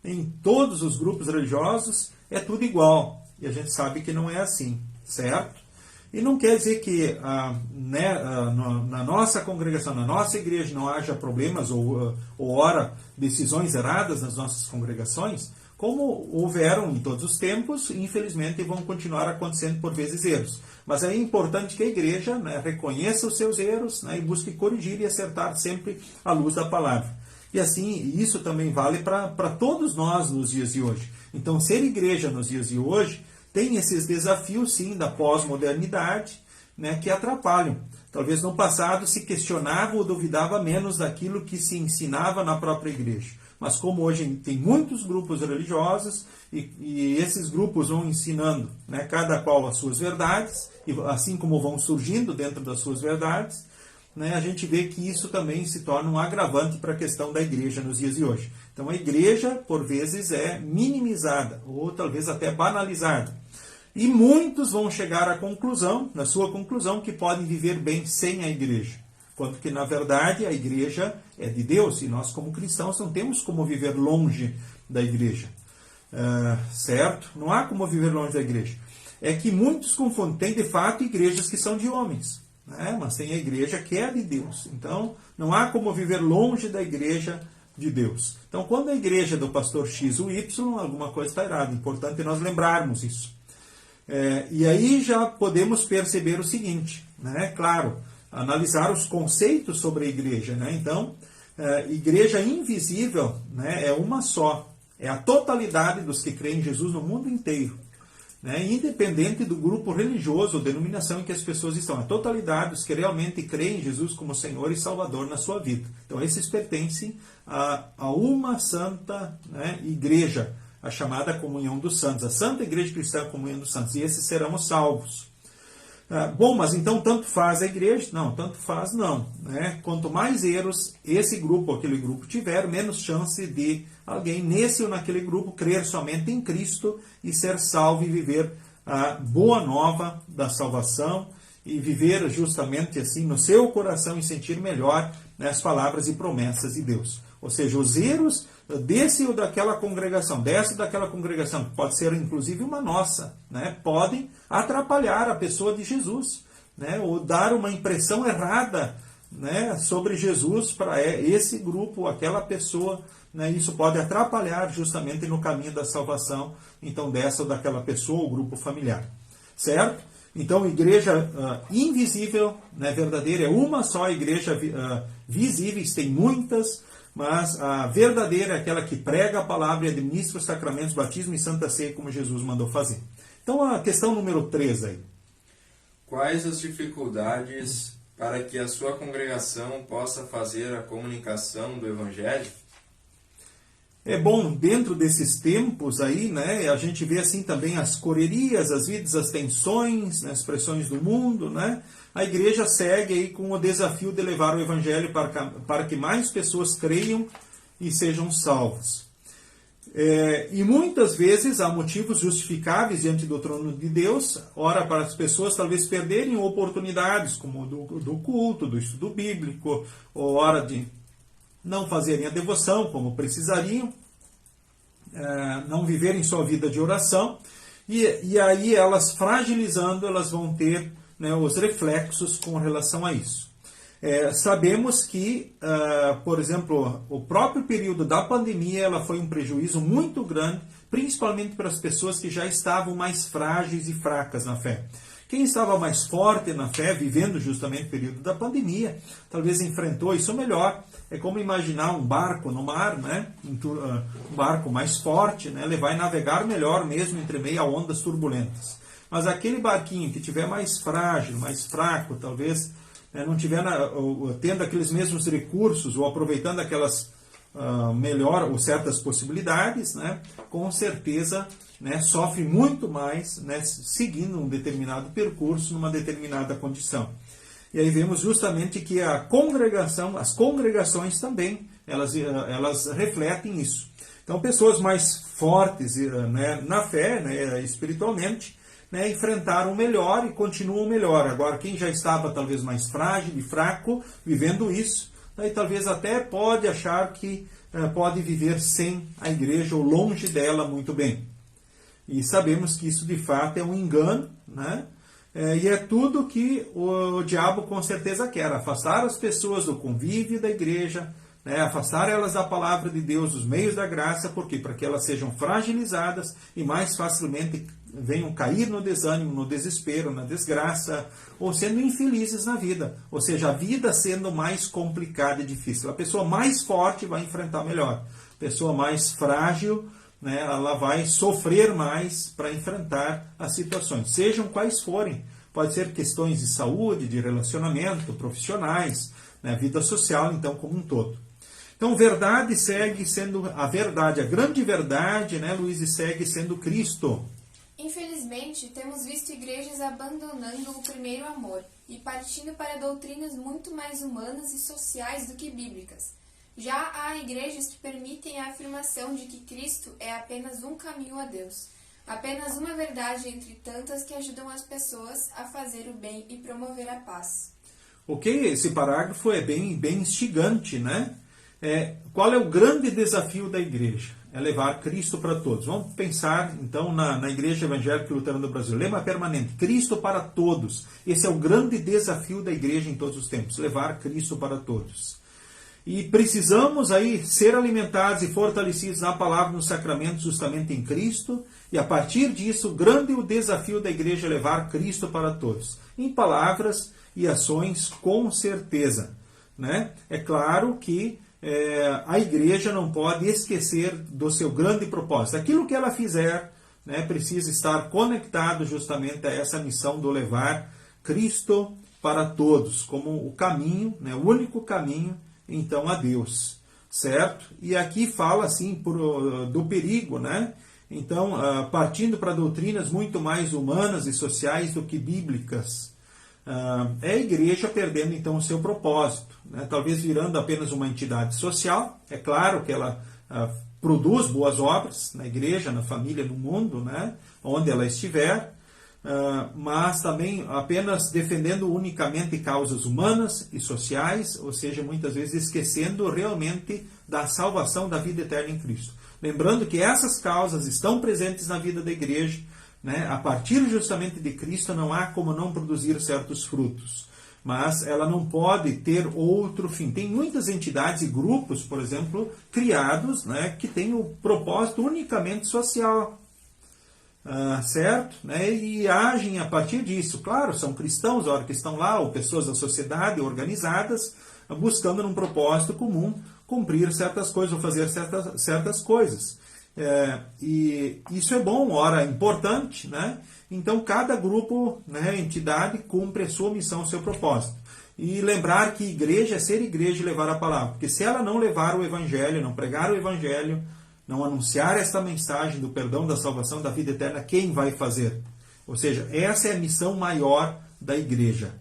em todos os grupos religiosos é tudo igual. E a gente sabe que não é assim, certo? E não quer dizer que na nossa congregação, na nossa igreja, não haja problemas ou ora decisões erradas nas nossas congregações, como houveram em todos os tempos, infelizmente vão continuar acontecendo por vezes erros. Mas é importante que a igreja, né, reconheça os seus erros, né, e busque corrigir e acertar sempre à luz da palavra. E assim, isso também vale para todos nós nos dias de hoje. Então, ser igreja nos dias de hoje tem esses desafios, sim, da pós-modernidade, né, que atrapalham. Talvez no passado se questionava ou duvidava menos daquilo que se ensinava na própria igreja. Mas como hoje tem muitos grupos religiosos e esses grupos vão ensinando, né, cada qual as suas verdades, e assim como vão surgindo dentro das suas verdades, né, a gente vê que isso também se torna um agravante para a questão da igreja nos dias de hoje. Então a igreja, por vezes, é minimizada ou talvez até banalizada. E muitos vão chegar à conclusão, na sua conclusão, que podem viver bem sem a igreja. Quando que, na verdade, a igreja é de Deus e nós, como cristãos, não temos como viver longe da igreja. Certo? Não há como viver longe da igreja. É que muitos confundem. Tem, de fato, igrejas que são de homens, né? Mas tem a igreja que é de Deus. Então, não há como viver longe da igreja de Deus. Então, quando a igreja é do pastor X ou Y, alguma coisa está errada. Importante nós lembrarmos isso. E aí já podemos perceber o seguinte, né? Claro, analisar os conceitos sobre a igreja, né? Então, igreja invisível, né, é uma só. É a totalidade dos que creem em Jesus no mundo inteiro, né? Independente do grupo religioso ou denominação em que as pessoas estão. A totalidade dos que realmente creem em Jesus como Senhor e Salvador na sua vida. Então, esses pertencem a uma santa, né, igreja, a chamada comunhão dos santos, a Santa Igreja Cristã, a comunhão dos santos, e esses serão salvos. Bom, mas então tanto faz a igreja? Não, tanto faz não, né? Quanto mais erros esse grupo ou aquele grupo tiver, menos chance de alguém nesse ou naquele grupo crer somente em Cristo e ser salvo e viver a boa nova da salvação e viver justamente assim no seu coração e sentir melhor, né, as palavras e promessas de Deus. Ou seja, os erros desse ou daquela congregação, dessa ou daquela congregação, pode ser inclusive uma nossa, né, podem atrapalhar a pessoa de Jesus, né, ou dar uma impressão errada, né, sobre Jesus para esse grupo, aquela pessoa, né, isso pode atrapalhar justamente no caminho da salvação, então dessa ou daquela pessoa ou grupo familiar, certo? Então, igreja invisível, né, verdadeira, é uma só. Igreja visíveis tem muitas, mas a verdadeira é aquela que prega a palavra e administra os sacramentos, batismo e santa ceia, como Jesus mandou fazer. Então, a questão número 3 aí. Quais as dificuldades para que a sua congregação possa fazer a comunicação do Evangelho? É bom, dentro desses tempos aí, né, a gente vê assim também as correrias, as vidas, as tensões, né, as pressões do mundo, né? A igreja segue aí com o desafio de levar o Evangelho para que mais pessoas creiam e sejam salvas. E muitas vezes há motivos justificáveis diante do trono de Deus, ora para as pessoas talvez perderem oportunidades, como do culto, do estudo bíblico, ou hora de não fazerem a devoção como precisariam, não viverem sua vida de oração, e aí elas fragilizando, elas vão ter, né, os reflexos com relação a isso. Sabemos que, por exemplo, o próprio período da pandemia ela foi um prejuízo muito grande, principalmente para as pessoas que já estavam mais frágeis e fracas na fé. Quem estava mais forte na fé, vivendo justamente o período da pandemia, talvez enfrentou isso melhor. É como imaginar um barco no mar, né? Um barco mais forte, né? Ele vai navegar melhor mesmo entre meio a ondas turbulentas. Mas aquele barquinho que tiver mais frágil, mais fraco, talvez, né, não tiver tendo aqueles mesmos recursos ou aproveitando aquelas melhor ou certas possibilidades, né, com certeza, né, sofre muito mais, né, seguindo um determinado percurso numa determinada condição. E aí vemos justamente que a congregação, as congregações também, elas refletem isso. Então, pessoas mais fortes, né, na fé, né, espiritualmente, né, enfrentaram melhor e continuam melhor. Agora, quem já estava talvez mais frágil e fraco, vivendo isso, aí talvez até pode achar que pode viver sem a igreja ou longe dela muito bem. E sabemos que isso de fato é um engano, né? E é tudo que o diabo com certeza quer, afastar as pessoas do convívio da igreja, né? Afastar elas da palavra de Deus, dos meios da graça, por quê? Para que elas sejam fragilizadas e mais facilmente venham cair no desânimo, no desespero, na desgraça, ou sendo infelizes na vida. Ou seja, a vida sendo mais complicada e difícil. A pessoa mais forte vai enfrentar melhor. A pessoa mais frágil, né, ela vai sofrer mais para enfrentar as situações, sejam quais forem. Pode ser questões de saúde, de relacionamento, profissionais, né, vida social, então, como um todo. Então, verdade segue sendo a verdade, a grande verdade, né, Luiz, segue sendo Cristo. Infelizmente, temos visto igrejas abandonando o primeiro amor e partindo para doutrinas muito mais humanas e sociais do que bíblicas. Já há igrejas que permitem a afirmação de que Cristo é apenas um caminho a Deus, apenas uma verdade entre tantas que ajudam as pessoas a fazer o bem e promover a paz. Ok, esse parágrafo é bem instigante, né? Qual é o grande desafio da igreja? É levar Cristo para todos. Vamos pensar, então, na Igreja Evangélica Luterana do Brasil. Lema permanente, Cristo para todos. Esse é o grande desafio da igreja em todos os tempos, levar Cristo para todos. E precisamos aí ser alimentados e fortalecidos na palavra, nos sacramentos, justamente em Cristo. E a partir disso, grande o desafio da igreja é levar Cristo para todos. Em palavras e ações, com certeza. Né? É claro que a igreja não pode esquecer do seu grande propósito. Aquilo que ela fizer, né, precisa estar conectado justamente a essa missão do levar Cristo para todos, como o caminho, né, o único caminho, então, a Deus, certo? E aqui fala, assim, do perigo, né? Então, partindo para doutrinas muito mais humanas e sociais do que bíblicas, é a igreja perdendo, então, o seu propósito, né? Talvez virando apenas uma entidade social. É claro que ela produz boas obras na igreja, na família, no mundo, né? Onde ela estiver, mas também apenas defendendo unicamente causas humanas e sociais, ou seja, muitas vezes esquecendo realmente da salvação da vida eterna em Cristo. Lembrando que essas causas estão presentes na vida da igreja, né? A partir justamente de Cristo não há como não produzir certos frutos, mas ela não pode ter outro fim. Tem muitas entidades e grupos, por exemplo, criados, né, que têm o propósito unicamente social. Certo? Né? E agem a partir disso. Claro, são cristãos, a hora que estão lá, ou pessoas da sociedade organizadas, buscando num propósito comum cumprir certas coisas ou fazer certas coisas. E isso é bom, ora é importante, né? Então cada grupo, né, entidade, cumpre a sua missão, o seu propósito. E lembrar que igreja é ser igreja e levar a palavra. Porque se ela não levar o evangelho, não pregar o evangelho, não anunciar esta mensagem do perdão, da salvação, da vida eterna, quem vai fazer? Ou seja, essa é a missão maior da igreja.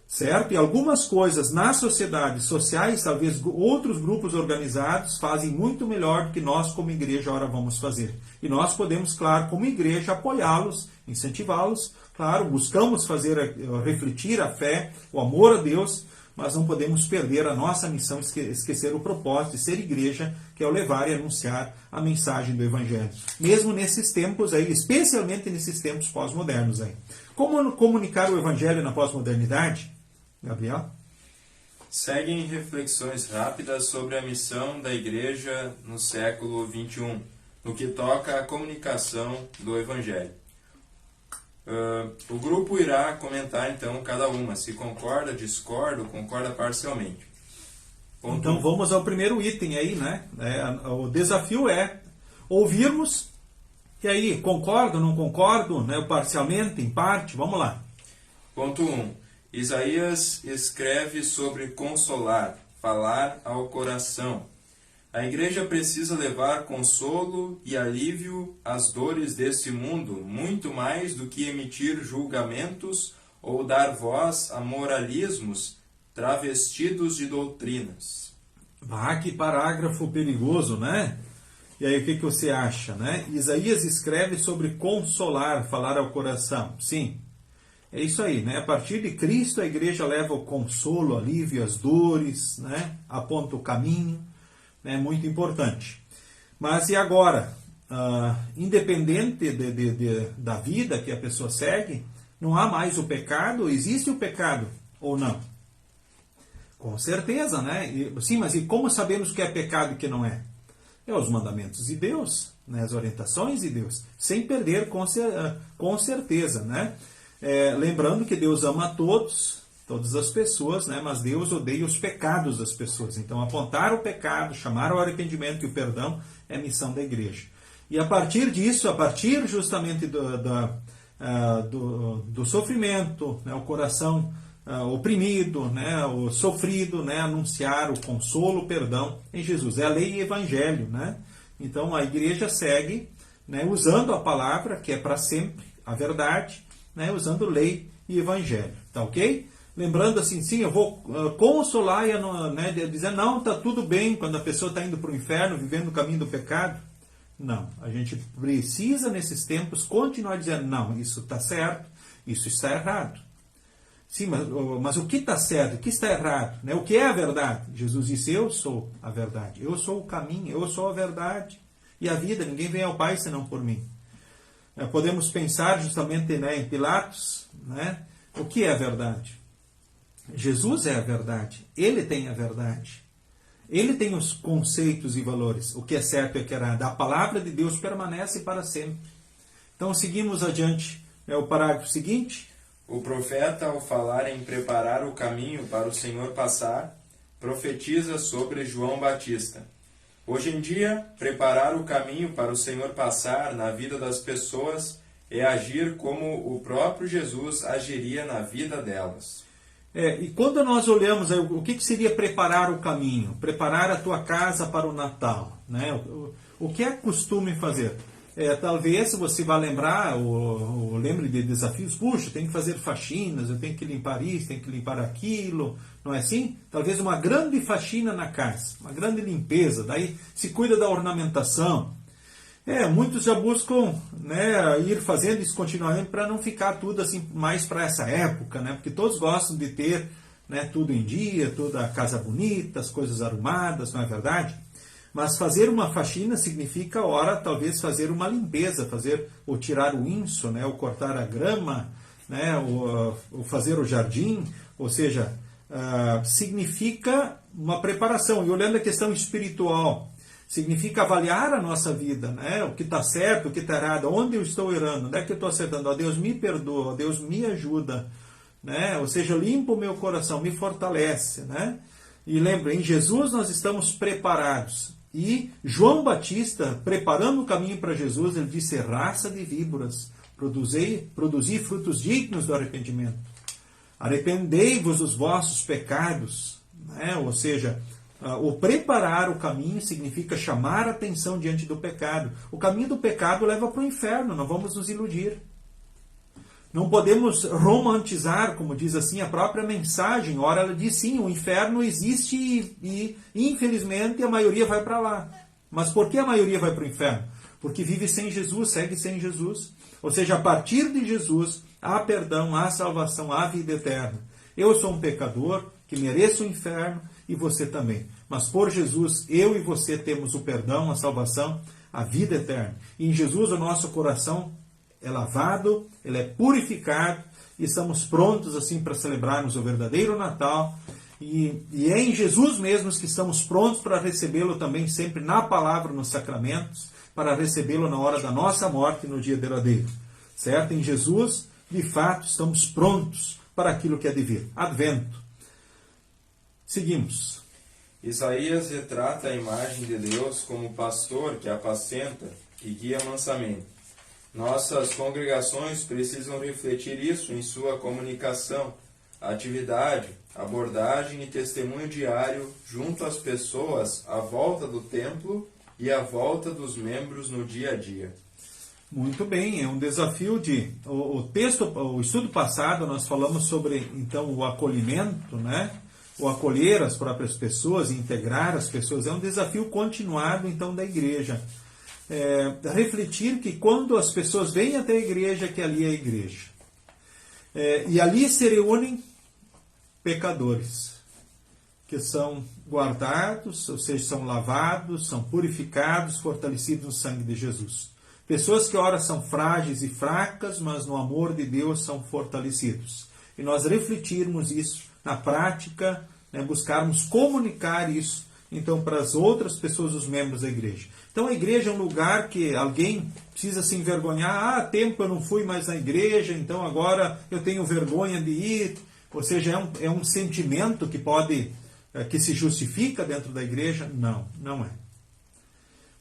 Certo? E algumas coisas nas sociedades sociais, talvez outros grupos organizados, fazem muito melhor do que nós como igreja ora vamos fazer. E nós podemos, claro, como igreja, apoiá-los, incentivá-los. Claro, buscamos refletir a fé, o amor a Deus, mas não podemos perder a nossa missão, esquecer o propósito de ser igreja, que é o levar e anunciar a mensagem do Evangelho. Mesmo nesses tempos aí, especialmente nesses tempos pós-modernos aí. Como comunicar o Evangelho na pós-modernidade? Gabriel? Seguem reflexões rápidas sobre a missão da igreja no século XXI, no que toca à comunicação do Evangelho. O grupo irá comentar, então, cada uma. Se concorda, discorda, concorda parcialmente. Então vamos ao primeiro item aí, né? O desafio é ouvirmos, e aí, concordo, não concordo, né? Parcialmente, em parte, vamos lá. Ponto 1. Isaías escreve sobre consolar, falar ao coração. A igreja precisa levar consolo e alívio às dores deste mundo, muito mais do que emitir julgamentos ou dar voz a moralismos travestidos de doutrinas. Que parágrafo perigoso, né? E aí, o que você acha, né? Isaías escreve sobre consolar, falar ao coração. Sim, é isso aí, né? A partir de Cristo, a igreja leva o consolo, o alívio, as dores, né? Aponta o caminho. É muito importante. Mas e agora? Independente da vida que a pessoa segue, não há mais o pecado? Existe o pecado ou não? Com certeza, né? Sim, mas e como sabemos o que é pecado e o que não é? É os mandamentos de Deus, né? As orientações de Deus, sem perder com certeza, né? Lembrando que Deus ama a todas as pessoas, né? Mas Deus odeia os pecados das pessoas. Então, apontar o pecado, chamar ao arrependimento e o perdão é a missão da igreja. E a partir disso, a partir justamente do sofrimento, né? O coração oprimido, né? O sofrido, né? Anunciar o consolo, o perdão em Jesus. É a lei e evangelho, né? Então, a igreja segue, né? Usando a palavra, que é para sempre, a verdade, né? Usando lei e evangelho. Tá ok? Lembrando assim, sim, eu vou consolar e né, dizer, não, está tudo bem quando a pessoa está indo para o inferno, vivendo o caminho do pecado. Não, a gente precisa nesses tempos continuar dizendo, não, isso está certo, isso está errado. Sim, mas o que está certo, o que está errado? Né? O que é a verdade? Jesus disse, eu sou a verdade, eu sou o caminho, eu sou a verdade e a vida, ninguém vem ao Pai senão por mim. Podemos pensar justamente, né, em Pilatos, né? O que é a verdade? Jesus é a verdade, Ele tem a verdade. Ele tem os conceitos e valores. O que é certo e o que é errado. A palavra de Deus permanece para sempre. Então, seguimos adiante. É o parágrafo seguinte. O profeta, ao falar em preparar o caminho para o Senhor passar, profetiza sobre João Batista. Hoje em dia, preparar o caminho para o Senhor passar na vida das pessoas é agir como o próprio Jesus agiria na vida delas. E quando nós olhamos, o que seria preparar o caminho? Preparar a tua casa para o Natal. Né? O que é costume fazer? Talvez você vá lembrar, ou lembre de desafios, puxa, tem que fazer faxinas, eu tenho que limpar isso, tenho que limpar aquilo, não é assim? Talvez uma grande faxina na casa, uma grande limpeza, daí se cuida da ornamentação. Muitos já buscam, né, ir fazendo isso continuamente para não ficar tudo assim mais para essa época, né? Porque todos gostam de ter, né, tudo em dia, toda a casa bonita, as coisas arrumadas, não é verdade? Mas fazer uma faxina significa, ora, talvez fazer uma limpeza, ou tirar o inso, né, ou cortar a grama, né, ou fazer o jardim, ou seja, significa uma preparação. E olhando a questão espiritual, significa avaliar a nossa vida, né, o que está certo, o que está errado, onde eu estou errando, onde é que eu estou acertando, ó, Deus me perdoa, ó, Deus me ajuda, né, ou seja, limpa o meu coração, me fortalece, né. E lembre, em Jesus nós estamos preparados. E João Batista, preparando o caminho para Jesus, ele disse: raça de víboras, produzi frutos dignos do arrependimento. Arrependei-vos dos vossos pecados. Né? Ou seja, o preparar o caminho significa chamar a atenção diante do pecado. O caminho do pecado leva para o inferno, não vamos nos iludir. Não podemos romantizar, como diz assim, a própria mensagem. Ora, ela diz sim, o inferno existe e infelizmente, a maioria vai para lá. Mas por que a maioria vai para o inferno? Porque vive sem Jesus, segue sem Jesus. Ou seja, a partir de Jesus, há perdão, há salvação, há vida eterna. Eu sou um pecador que mereço o inferno e você também. Mas por Jesus, eu e você temos o perdão, a salvação, a vida eterna. E em Jesus o nosso coração é lavado, ele é purificado e estamos prontos assim para celebrarmos o verdadeiro Natal. E é em Jesus mesmo que estamos prontos para recebê-lo também sempre na palavra, nos sacramentos, para recebê-lo na hora da nossa morte no dia derradeiro. Certo? Em Jesus, de fato, estamos prontos para aquilo que é de vir. Advento. Seguimos. Isaías retrata a imagem de Deus como pastor que apacenta e guia mansamente. Nossas congregações precisam refletir isso em sua comunicação, atividade, abordagem e testemunho diário junto às pessoas à volta do templo e à volta dos membros no dia a dia. Muito bem, é um desafio o estudo passado nós falamos sobre então o acolhimento, né? O acolher as próprias pessoas, integrar as pessoas, é um desafio continuado então da igreja. Refletir que quando as pessoas vêm até a igreja, que ali é a igreja. E ali se reúnem pecadores, que são guardados, ou seja, são lavados, são purificados, fortalecidos no sangue de Jesus. Pessoas que ora são frágeis e fracas, mas no amor de Deus são fortalecidos. E nós refletirmos isso na prática, né, buscarmos comunicar isso então para as outras pessoas, os membros da igreja. Então a igreja é um lugar que alguém precisa se envergonhar. Há tempo eu não fui mais na igreja, então agora eu tenho vergonha de ir. Ou seja, é um sentimento que se justifica dentro da igreja? Não, não é.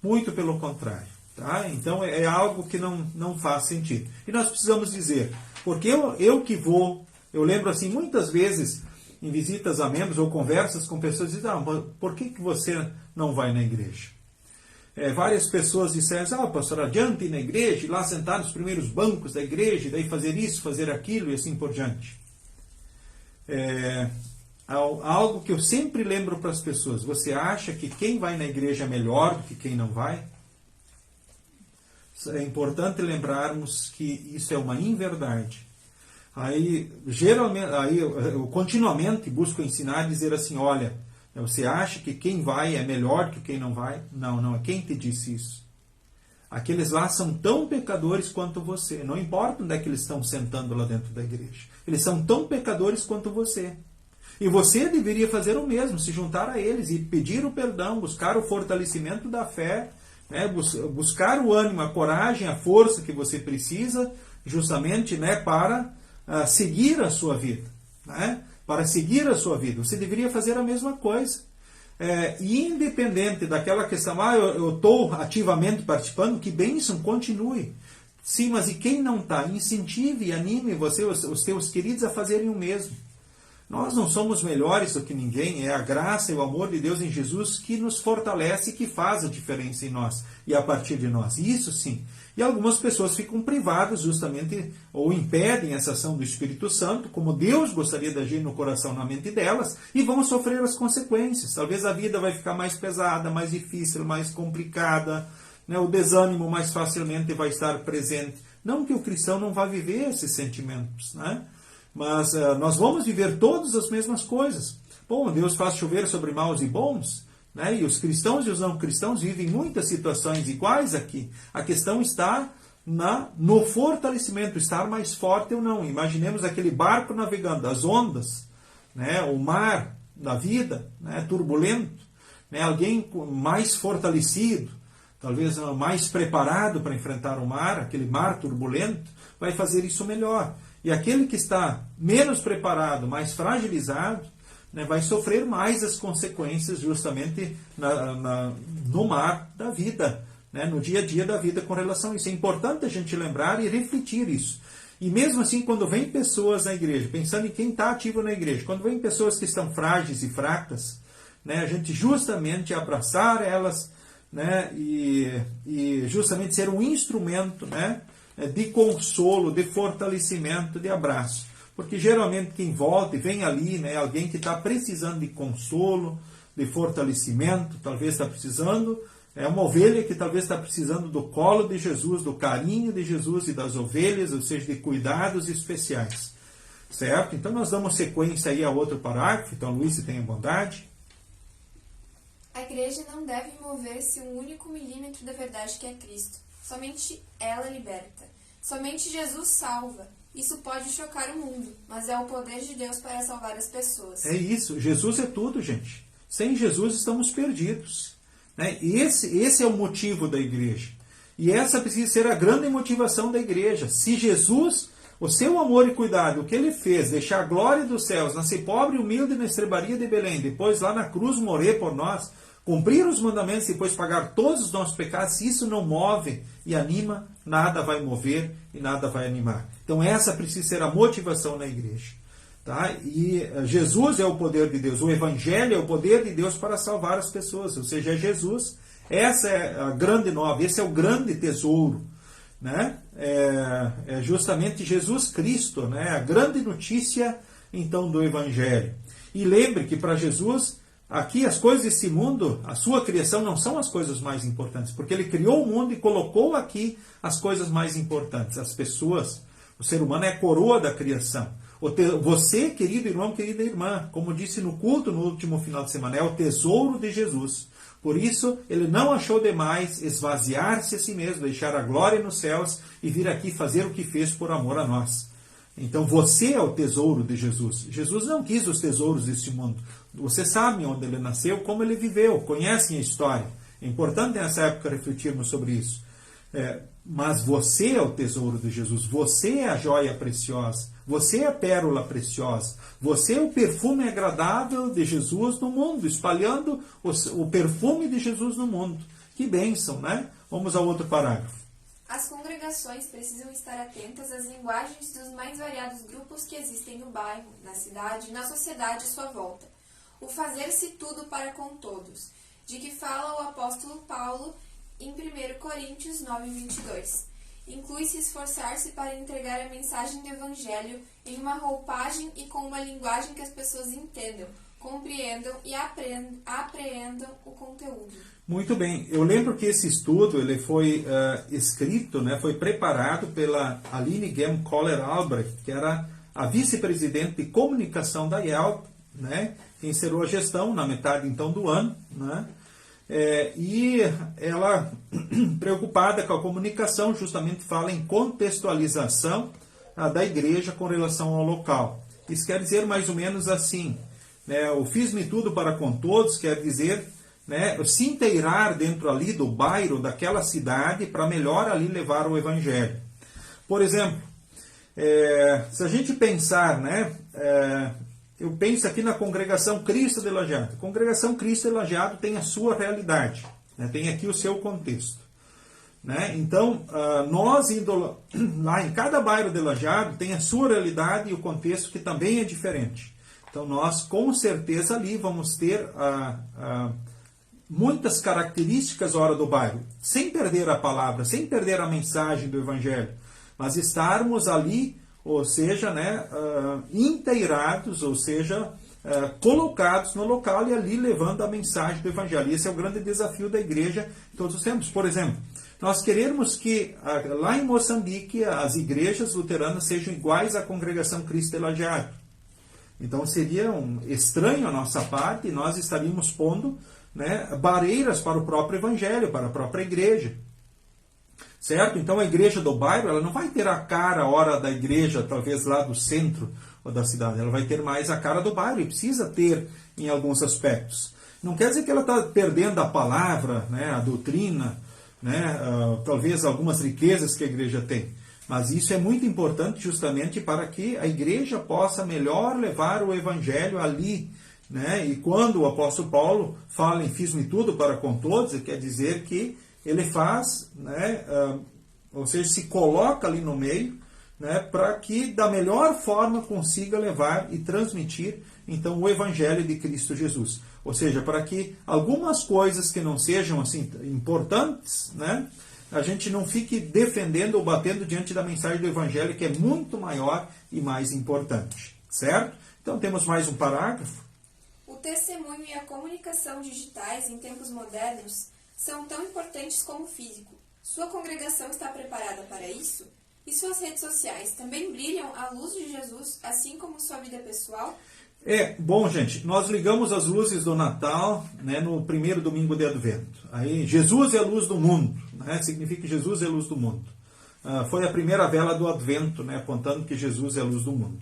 Muito pelo contrário. Tá? Então é algo que não faz sentido. E nós precisamos dizer, porque eu que vou, eu lembro assim, muitas vezes em visitas a membros ou conversas com pessoas, dizem, por que você não vai na igreja? Várias pessoas disseram, pastor, adianta ir na igreja, ir lá sentar nos primeiros bancos da igreja, e daí fazer isso, fazer aquilo e assim por diante. Algo que eu sempre lembro para as pessoas, você acha que quem vai na igreja é melhor do que quem não vai? É importante lembrarmos que isso é uma inverdade. Eu continuamente busco ensinar e dizer assim, olha, você acha que quem vai é melhor que quem não vai? Não é quem te disse isso. Aqueles lá são tão pecadores quanto você. Não importa onde é que eles estão sentando lá dentro da igreja. Eles são tão pecadores quanto você. E você deveria fazer o mesmo, se juntar a eles e pedir o perdão, buscar o fortalecimento da fé, né, buscar o ânimo, a coragem, a força que você precisa, justamente, né, para seguir a sua vida. Né? Para seguir a sua vida. Você deveria fazer a mesma coisa. E independente daquela questão, eu estou ativamente participando, que bênção, continue. Sim, mas e quem não está? Incentive e anime você, os teus queridos a fazerem o mesmo. Nós não somos melhores do que ninguém, é a graça e o amor de Deus em Jesus que nos fortalece e que faz a diferença em nós e a partir de nós. Isso sim. E algumas pessoas ficam privadas justamente, ou impedem essa ação do Espírito Santo, como Deus gostaria de agir no coração, na mente delas, e vão sofrer as consequências. Talvez a vida vai ficar mais pesada, mais difícil, mais complicada, né? O desânimo mais facilmente vai estar presente. Não que o cristão não vá viver esses sentimentos, né? Mas nós vamos viver todas as mesmas coisas. Bom, Deus faz chover sobre maus e bons, né? E os cristãos e os não cristãos vivem muitas situações iguais aqui. A questão está no fortalecimento, estar mais forte ou não. Imaginemos aquele barco navegando, as ondas, né? O mar da vida, né? Turbulento, né? Alguém mais fortalecido, talvez mais preparado para enfrentar o mar, aquele mar turbulento, vai fazer isso melhor. E aquele que está menos preparado, mais fragilizado, né, vai sofrer mais as consequências justamente no mar da vida, né, no dia a dia da vida com relação a isso. É importante a gente lembrar e refletir isso. E mesmo assim, quando vem pessoas na igreja, pensando em quem está ativo na igreja, quando vem pessoas que estão frágeis e fracas, né, a gente justamente abraçar elas, né, e justamente ser um instrumento, né, de consolo, de fortalecimento, de abraço. Porque geralmente quem volta e vem ali, né, alguém que está precisando de consolo, de fortalecimento, talvez está precisando, é uma ovelha que talvez está precisando do colo de Jesus, do carinho de Jesus e das ovelhas, ou seja, de cuidados especiais. Certo? Então nós damos sequência aí a outro parágrafo, então Luiz, se tenha bondade. A igreja não deve mover-se um único milímetro da verdade que é Cristo. Somente ela liberta. Somente Jesus salva. Isso pode chocar o mundo, mas é o poder de Deus para salvar as pessoas. É isso. Jesus é tudo, gente. Sem Jesus estamos perdidos. Né? Esse é o motivo da igreja. E essa precisa ser a grande motivação da igreja. Se Jesus, o seu amor e cuidado, o que ele fez, deixar a glória dos céus, nascer pobre e humilde na estrebaria de Belém, depois lá na cruz morrer por nós, cumprir os mandamentos e depois pagar todos os nossos pecados, se isso não move e anima, nada vai mover e nada vai animar. Então essa precisa ser a motivação na igreja. Tá? E Jesus é o poder de Deus, o Evangelho é o poder de Deus para salvar as pessoas, ou seja, é Jesus. Essa é a grande nova, esse é o grande tesouro. Né? É justamente Jesus Cristo, né? A grande notícia então do Evangelho. E lembre que para Jesus, aqui as coisas desse mundo, a sua criação não são as coisas mais importantes, porque ele criou o mundo e colocou aqui as coisas mais importantes, as pessoas. O ser humano é a coroa da criação. Você, querido irmão, querida irmã, como disse no culto no último final de semana, é o tesouro de Jesus. Por isso, ele não achou demais esvaziar-se a si mesmo, deixar a glória nos céus e vir aqui fazer o que fez por amor a nós. Então você é o tesouro de Jesus. Jesus não quis os tesouros deste mundo. Você sabe onde ele nasceu, como ele viveu, conhecem a história. É importante nessa época refletirmos sobre isso. Mas você é o tesouro de Jesus. Você é a joia preciosa. Você é a pérola preciosa. Você é o perfume agradável de Jesus no mundo, espalhando o perfume de Jesus no mundo. Que bênção, né? Vamos ao outro parágrafo. As congregações precisam estar atentas às linguagens dos mais variados grupos que existem no bairro, na cidade e na sociedade à sua volta. O fazer-se tudo para com todos, de que fala o apóstolo Paulo em 1 Coríntios 9:22. Inclui-se esforçar-se para entregar a mensagem do Evangelho em uma roupagem e com uma linguagem que as pessoas entendam, compreendam e apreendam o conteúdo. Muito bem. Eu lembro que esse estudo ele foi escrito, né, foi preparado pela Aline Gem Koller Albrecht, que era a vice-presidente de comunicação da Yelp, né, que encerrou a gestão na metade então do ano, né, e ela, preocupada com a comunicação, justamente fala em contextualização da igreja com relação ao local. Isso quer dizer mais ou menos assim: né, o fiz-me tudo para com todos quer dizer, né, se inteirar dentro ali do bairro, daquela cidade, para melhor ali levar o evangelho. Por exemplo, se a gente pensar, né, eu penso aqui na Congregação Cristo de Lajeado. A Congregação Cristo de Lajeado tem a sua realidade, né, tem aqui o seu contexto. Né? Então, nós indo lá em cada bairro de Lajeado tem a sua realidade e o contexto que também é diferente. Então, nós com certeza ali vamos ter muitas características hora do bairro, sem perder a palavra, sem perder a mensagem do Evangelho, mas estarmos ali, ou seja, né, inteirados, ou seja, colocados no local e ali levando a mensagem do Evangelho. Esse é o grande desafio da igreja em todos os tempos. Por exemplo, nós queremos que lá em Moçambique as igrejas luteranas sejam iguais à Congregação Cristo de Lajeado. Então seria estranho a nossa parte e nós estaríamos pondo, né, barreiras para o próprio Evangelho, para a própria igreja. Certo? Então a igreja do bairro ela não vai ter a cara, a hora da igreja, talvez lá do centro ou da cidade. Ela vai ter mais a cara do bairro e precisa ter em alguns aspectos. Não quer dizer que ela está perdendo a palavra, né, a doutrina, né, talvez algumas riquezas que a igreja tem. Mas isso é muito importante justamente para que a igreja possa melhor levar o evangelho ali. Né? E quando o apóstolo Paulo fala em fiz-me tudo para com todos, ele quer dizer que ele faz, né, ou seja, se coloca ali no meio, né, para que da melhor forma consiga levar e transmitir então o evangelho de Cristo Jesus. Ou seja, para que algumas coisas que não sejam assim importantes, né, a gente não fique defendendo ou batendo diante da mensagem do evangelho, que é muito maior e mais importante. Certo? Então temos mais um parágrafo. O testemunho e a comunicação digitais em tempos modernos são tão importantes como o físico. Sua congregação está preparada para isso? E suas redes sociais também brilham à luz de Jesus, assim como sua vida pessoal? Bom, gente, nós ligamos as luzes do Natal, né, no primeiro domingo de Advento. Aí, Jesus é a luz do mundo, né, significa que Jesus é a luz do mundo. Foi a primeira vela do Advento, né, apontando que Jesus é a luz do mundo.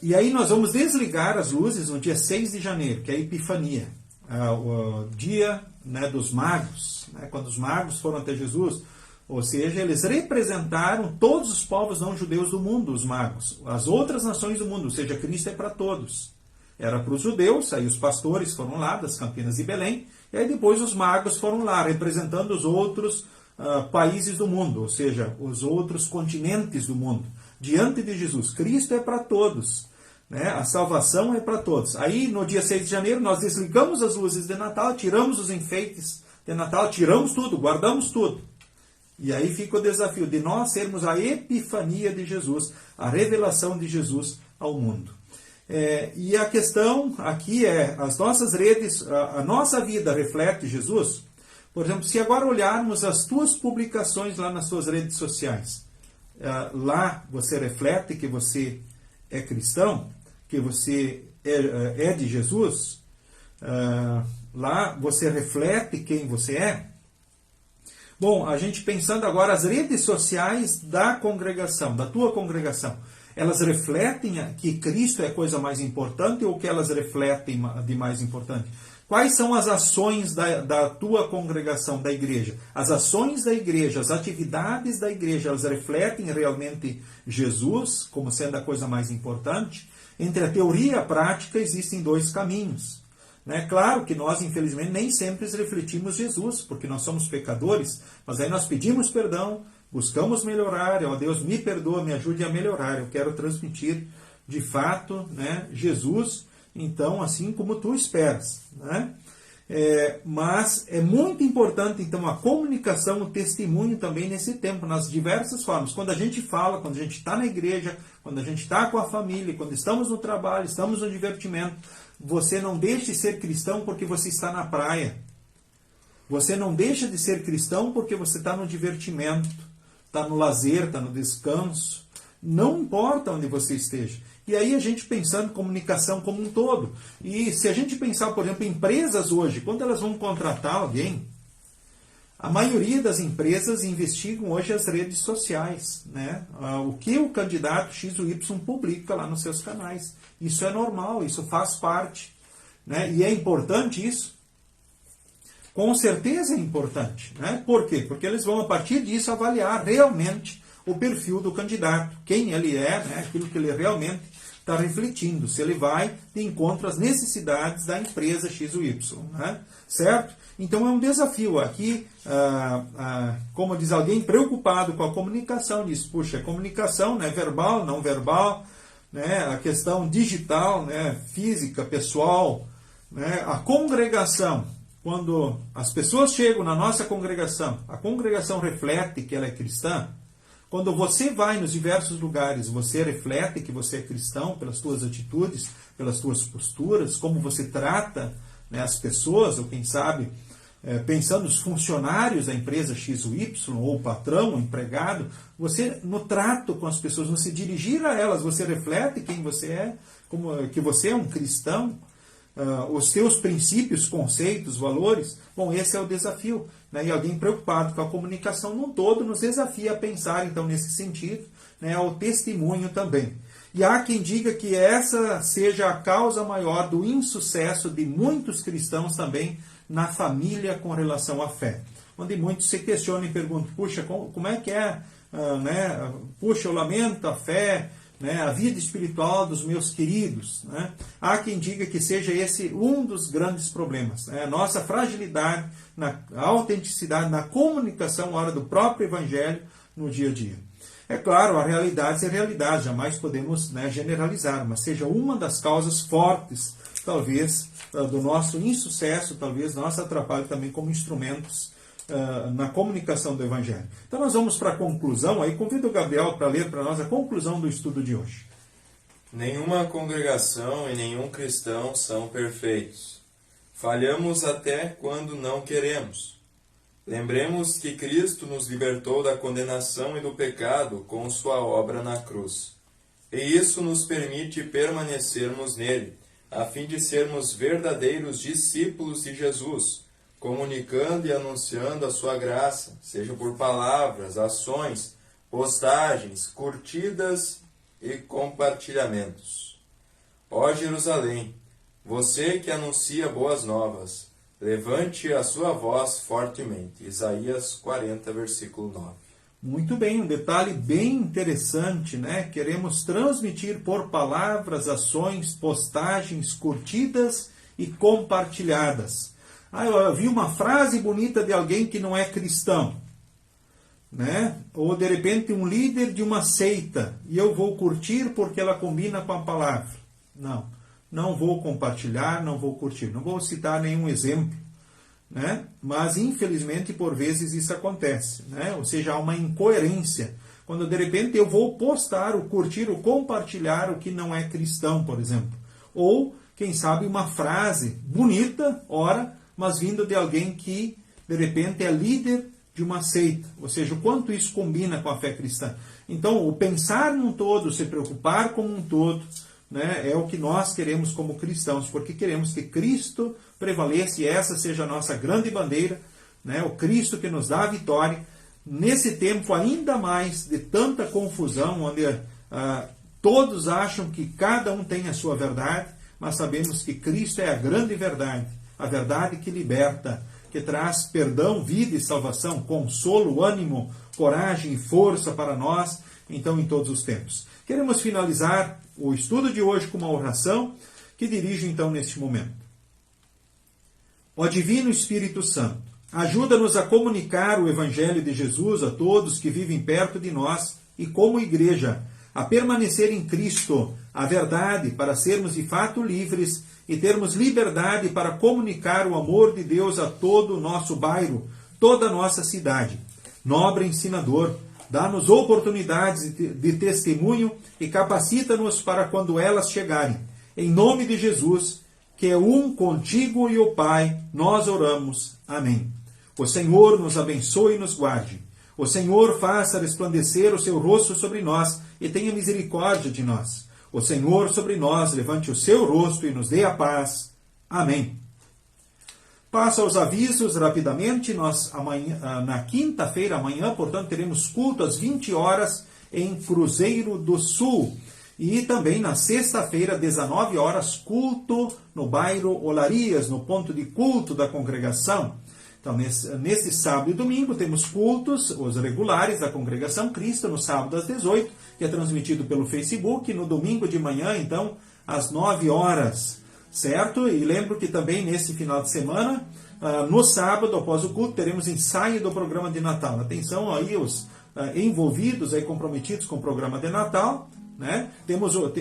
E aí nós vamos desligar as luzes no dia 6 de janeiro, que é a Epifania, o dia, né, dos magos, né, quando os magos foram até Jesus. Ou seja, eles representaram todos os povos não judeus do mundo, os magos, as outras nações do mundo, ou seja, Cristo é para todos. Era para os judeus, aí os pastores foram lá, das Campinas de Belém, e aí depois os magos foram lá, representando os outros países do mundo, ou seja, os outros continentes do mundo, diante de Jesus. Cristo é para todos, né? A salvação é para todos. Aí, no dia 6 de janeiro, nós desligamos as luzes de Natal, tiramos os enfeites de Natal, tiramos tudo, guardamos tudo. E aí fica o desafio de nós sermos a epifania de Jesus, a revelação de Jesus ao mundo. E a questão aqui é, as nossas redes, a nossa vida reflete Jesus? Por exemplo, se agora olharmos as tuas publicações lá nas suas redes sociais, lá você reflete que você é cristão, que você é de Jesus, lá você reflete quem você é? Bom, a gente pensando agora as redes sociais da congregação, da tua congregação, elas refletem que Cristo é a coisa mais importante ou que elas refletem de mais importante? Quais são as ações da tua congregação, da igreja? As ações da igreja, as atividades da igreja, elas refletem realmente Jesus como sendo a coisa mais importante? Entre a teoria e a prática existem dois caminhos. É claro que nós, infelizmente, nem sempre refletimos Jesus, porque nós somos pecadores, mas aí nós pedimos perdão, buscamos melhorar, ó Deus, me perdoa, me ajude a melhorar, eu quero transmitir, de fato, né, Jesus, então, assim como tu esperas. Né? Mas é muito importante, então, a comunicação, o testemunho também nesse tempo, nas diversas formas. Quando a gente fala, quando a gente está na igreja, quando a gente está com a família, quando estamos no trabalho, estamos no divertimento, você não deixe de ser cristão porque você está na praia. Você não deixa de ser cristão porque você está no divertimento, está no lazer, está no descanso. Não importa onde você esteja. E aí a gente pensando em comunicação como um todo. E se a gente pensar, por exemplo, em empresas hoje, quando elas vão contratar alguém, A maioria das empresas investigam hoje as redes sociais, né? O que o candidato X ou Y publica lá nos seus canais. Isso é normal, isso faz parte, né? E é importante isso? Com certeza é importante, né? Por quê? Porque eles vão, a partir disso, avaliar realmente o perfil do candidato, quem ele é, né? Aquilo que ele realmente está refletindo, se ele vai de encontro às necessidades da empresa X ou Y, né? Certo? Então é um desafio. Aqui, como diz alguém preocupado com a comunicação, diz, puxa, comunicação, né? Verbal, não verbal, né? A questão digital, né? Física, pessoal, né? A congregação, quando as pessoas chegam na nossa congregação, a congregação reflete que ela é cristã. Quando você vai nos diversos lugares, você reflete que você é cristão pelas suas atitudes, pelas suas posturas, como você trata, né, as pessoas, ou quem sabe, pensando nos funcionários da empresa X ou Y, ou o patrão, o empregado, você, no trato com as pessoas, no se dirigir a elas, você reflete quem você é, que você é um cristão, os seus princípios, conceitos, valores. Bom, esse é o desafio, né? E alguém preocupado com a comunicação num todo nos desafia a pensar, então, nesse sentido, né, ao testemunho também. E há quem diga que essa seja a causa maior do insucesso de muitos cristãos também na família com relação à fé. Onde muitos se questionam e perguntam, puxa, como é que é, né? Puxa, eu lamento a fé, né, a vida espiritual dos meus queridos, né? Há quem diga que seja esse um dos grandes problemas, né? A nossa fragilidade na autenticidade, na comunicação na hora do próprio Evangelho no dia a dia. É claro, a realidade é realidade, jamais podemos, né, generalizar, mas seja uma das causas fortes, talvez, do nosso insucesso, talvez nosso atrapalho também como instrumentos na comunicação do Evangelho. Então nós vamos para a conclusão, aí convido o Gabriel para ler para nós a conclusão do estudo de hoje. Nenhuma congregação e nenhum cristão são perfeitos. Falhamos até quando não queremos. Lembremos que Cristo nos libertou da condenação e do pecado com sua obra na cruz. E isso nos permite permanecermos nele, a fim de sermos verdadeiros discípulos de Jesus, comunicando e anunciando a sua graça, seja por palavras, ações, postagens, curtidas e compartilhamentos. Ó Jerusalém, você que anuncia boas novas, levante a sua voz fortemente. Isaías 40, versículo 9. Muito bem, um detalhe bem interessante, né? Queremos transmitir por palavras, ações, postagens, curtidas e compartilhadas. Eu vi uma frase bonita de alguém que não é cristão, né? Ou de repente um líder de uma seita, e eu vou curtir porque ela combina com a palavra. Não vou compartilhar, não vou curtir, não vou citar nenhum exemplo, né? Mas infelizmente por vezes isso acontece, né? Ou seja, há uma incoerência, quando de repente eu vou postar, o curtir, o compartilhar o que não é cristão, por exemplo. Ou, quem sabe, uma frase bonita, ora, mas vindo de alguém que, de repente, é líder de uma seita. Ou seja, o quanto isso combina com a fé cristã. Então, o pensar num todo, se preocupar como um todo, né, é o que nós queremos como cristãos, porque queremos que Cristo prevaleça e essa seja a nossa grande bandeira, né, o Cristo que nos dá a vitória, nesse tempo ainda mais de tanta confusão, onde todos acham que cada um tem a sua verdade, mas sabemos que Cristo é a grande verdade, a verdade que liberta, que traz perdão, vida e salvação, consolo, ânimo, coragem e força para nós, então, em todos os tempos. Queremos finalizar o estudo de hoje com uma oração que dirijo, então, neste momento. Ó Divino Espírito Santo, ajuda-nos a comunicar o Evangelho de Jesus a todos que vivem perto de nós e, como igreja, a permanecer em Cristo, a verdade, para sermos de fato livres e termos liberdade para comunicar o amor de Deus a todo o nosso bairro, toda a nossa cidade. Nobre ensinador, dá-nos oportunidades de testemunho e capacita-nos para quando elas chegarem. Em nome de Jesus, que é um contigo e o Pai, nós oramos. Amém. O Senhor nos abençoe e nos guarde. O Senhor faça resplandecer o seu rosto sobre nós e tenha misericórdia de nós. O Senhor sobre nós levante o seu rosto e nos dê a paz. Amém. Passo aos avisos rapidamente. Nós amanhã, na quinta-feira, amanhã, portanto, teremos culto às 20 horas em Cruzeiro do Sul. E também na sexta-feira, 19 horas, culto no bairro Olarias, no ponto de culto da congregação. Então, nesse sábado e domingo, temos cultos, os regulares da Congregação Cristo, no sábado às 18, que é transmitido pelo Facebook, e no domingo de manhã, então, às 9 horas. Certo? E lembro que também nesse final de semana, no sábado, após o culto, teremos ensaio do programa de Natal. Atenção aí os envolvidos, aí, comprometidos com o programa de Natal. Né?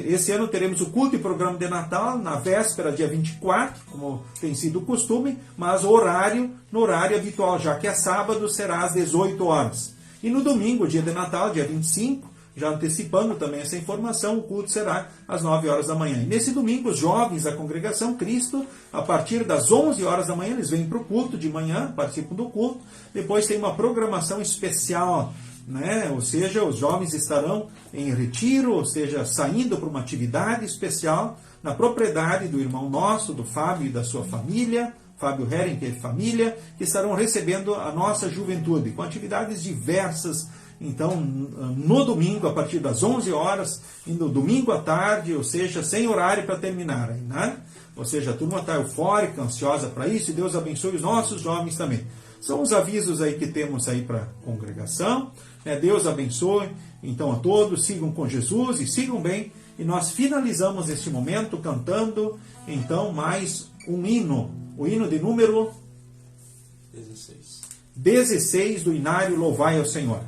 Esse ano teremos o culto e programa de Natal na véspera, dia 24, como tem sido o costume, mas no horário habitual, já que é sábado, será às 18 horas. E no domingo, dia de Natal, dia 25, já antecipando também essa informação, o culto será às 9 horas da manhã. E nesse domingo, os jovens da Congregação Cristo, a partir das 11 horas da manhã, eles vêm para o culto de manhã, participam do culto. Depois tem uma programação especial, né? Ou seja, os jovens estarão em retiro, ou seja, saindo para uma atividade especial na propriedade do irmão nosso, do Fábio e da sua família, Fábio Hering e família, que estarão recebendo a nossa juventude, com atividades diversas. Então, no domingo, a partir das 11 horas, e no domingo à tarde, ou seja, sem horário para terminar, né? Ou seja, a turma está eufórica, ansiosa para isso, e Deus abençoe os nossos jovens também. São os avisos aí que temos aí para a congregação, né? Deus abençoe, então, a todos, sigam com Jesus e sigam bem, e nós finalizamos este momento cantando, então, mais um hino, o hino de número 16 do Inário Louvai ao Senhor.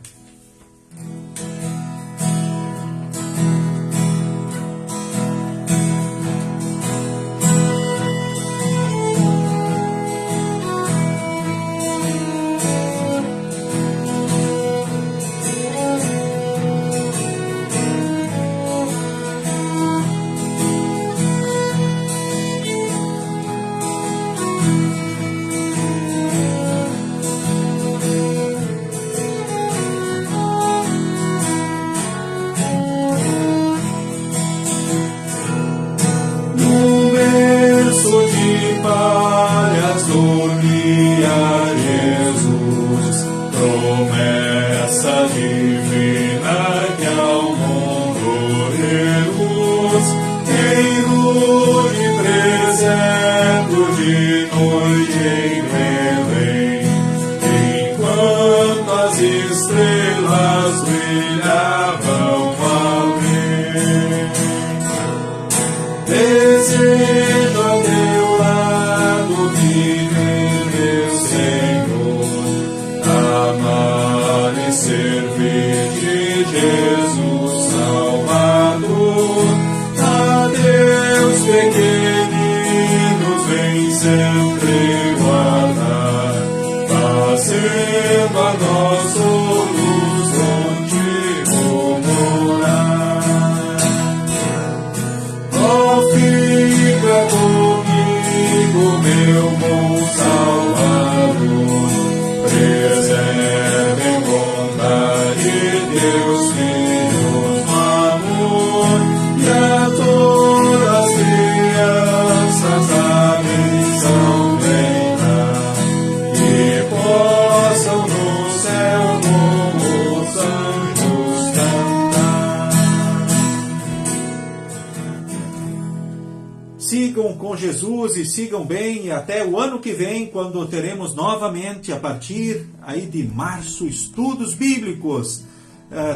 Sigam com Jesus e sigam bem, e até o ano que vem, quando teremos novamente, a partir aí de março, estudos bíblicos.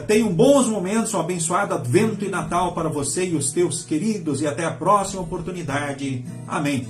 Tenham bons momentos, um abençoado Advento e Natal para você e os teus queridos, e até a próxima oportunidade. Amém.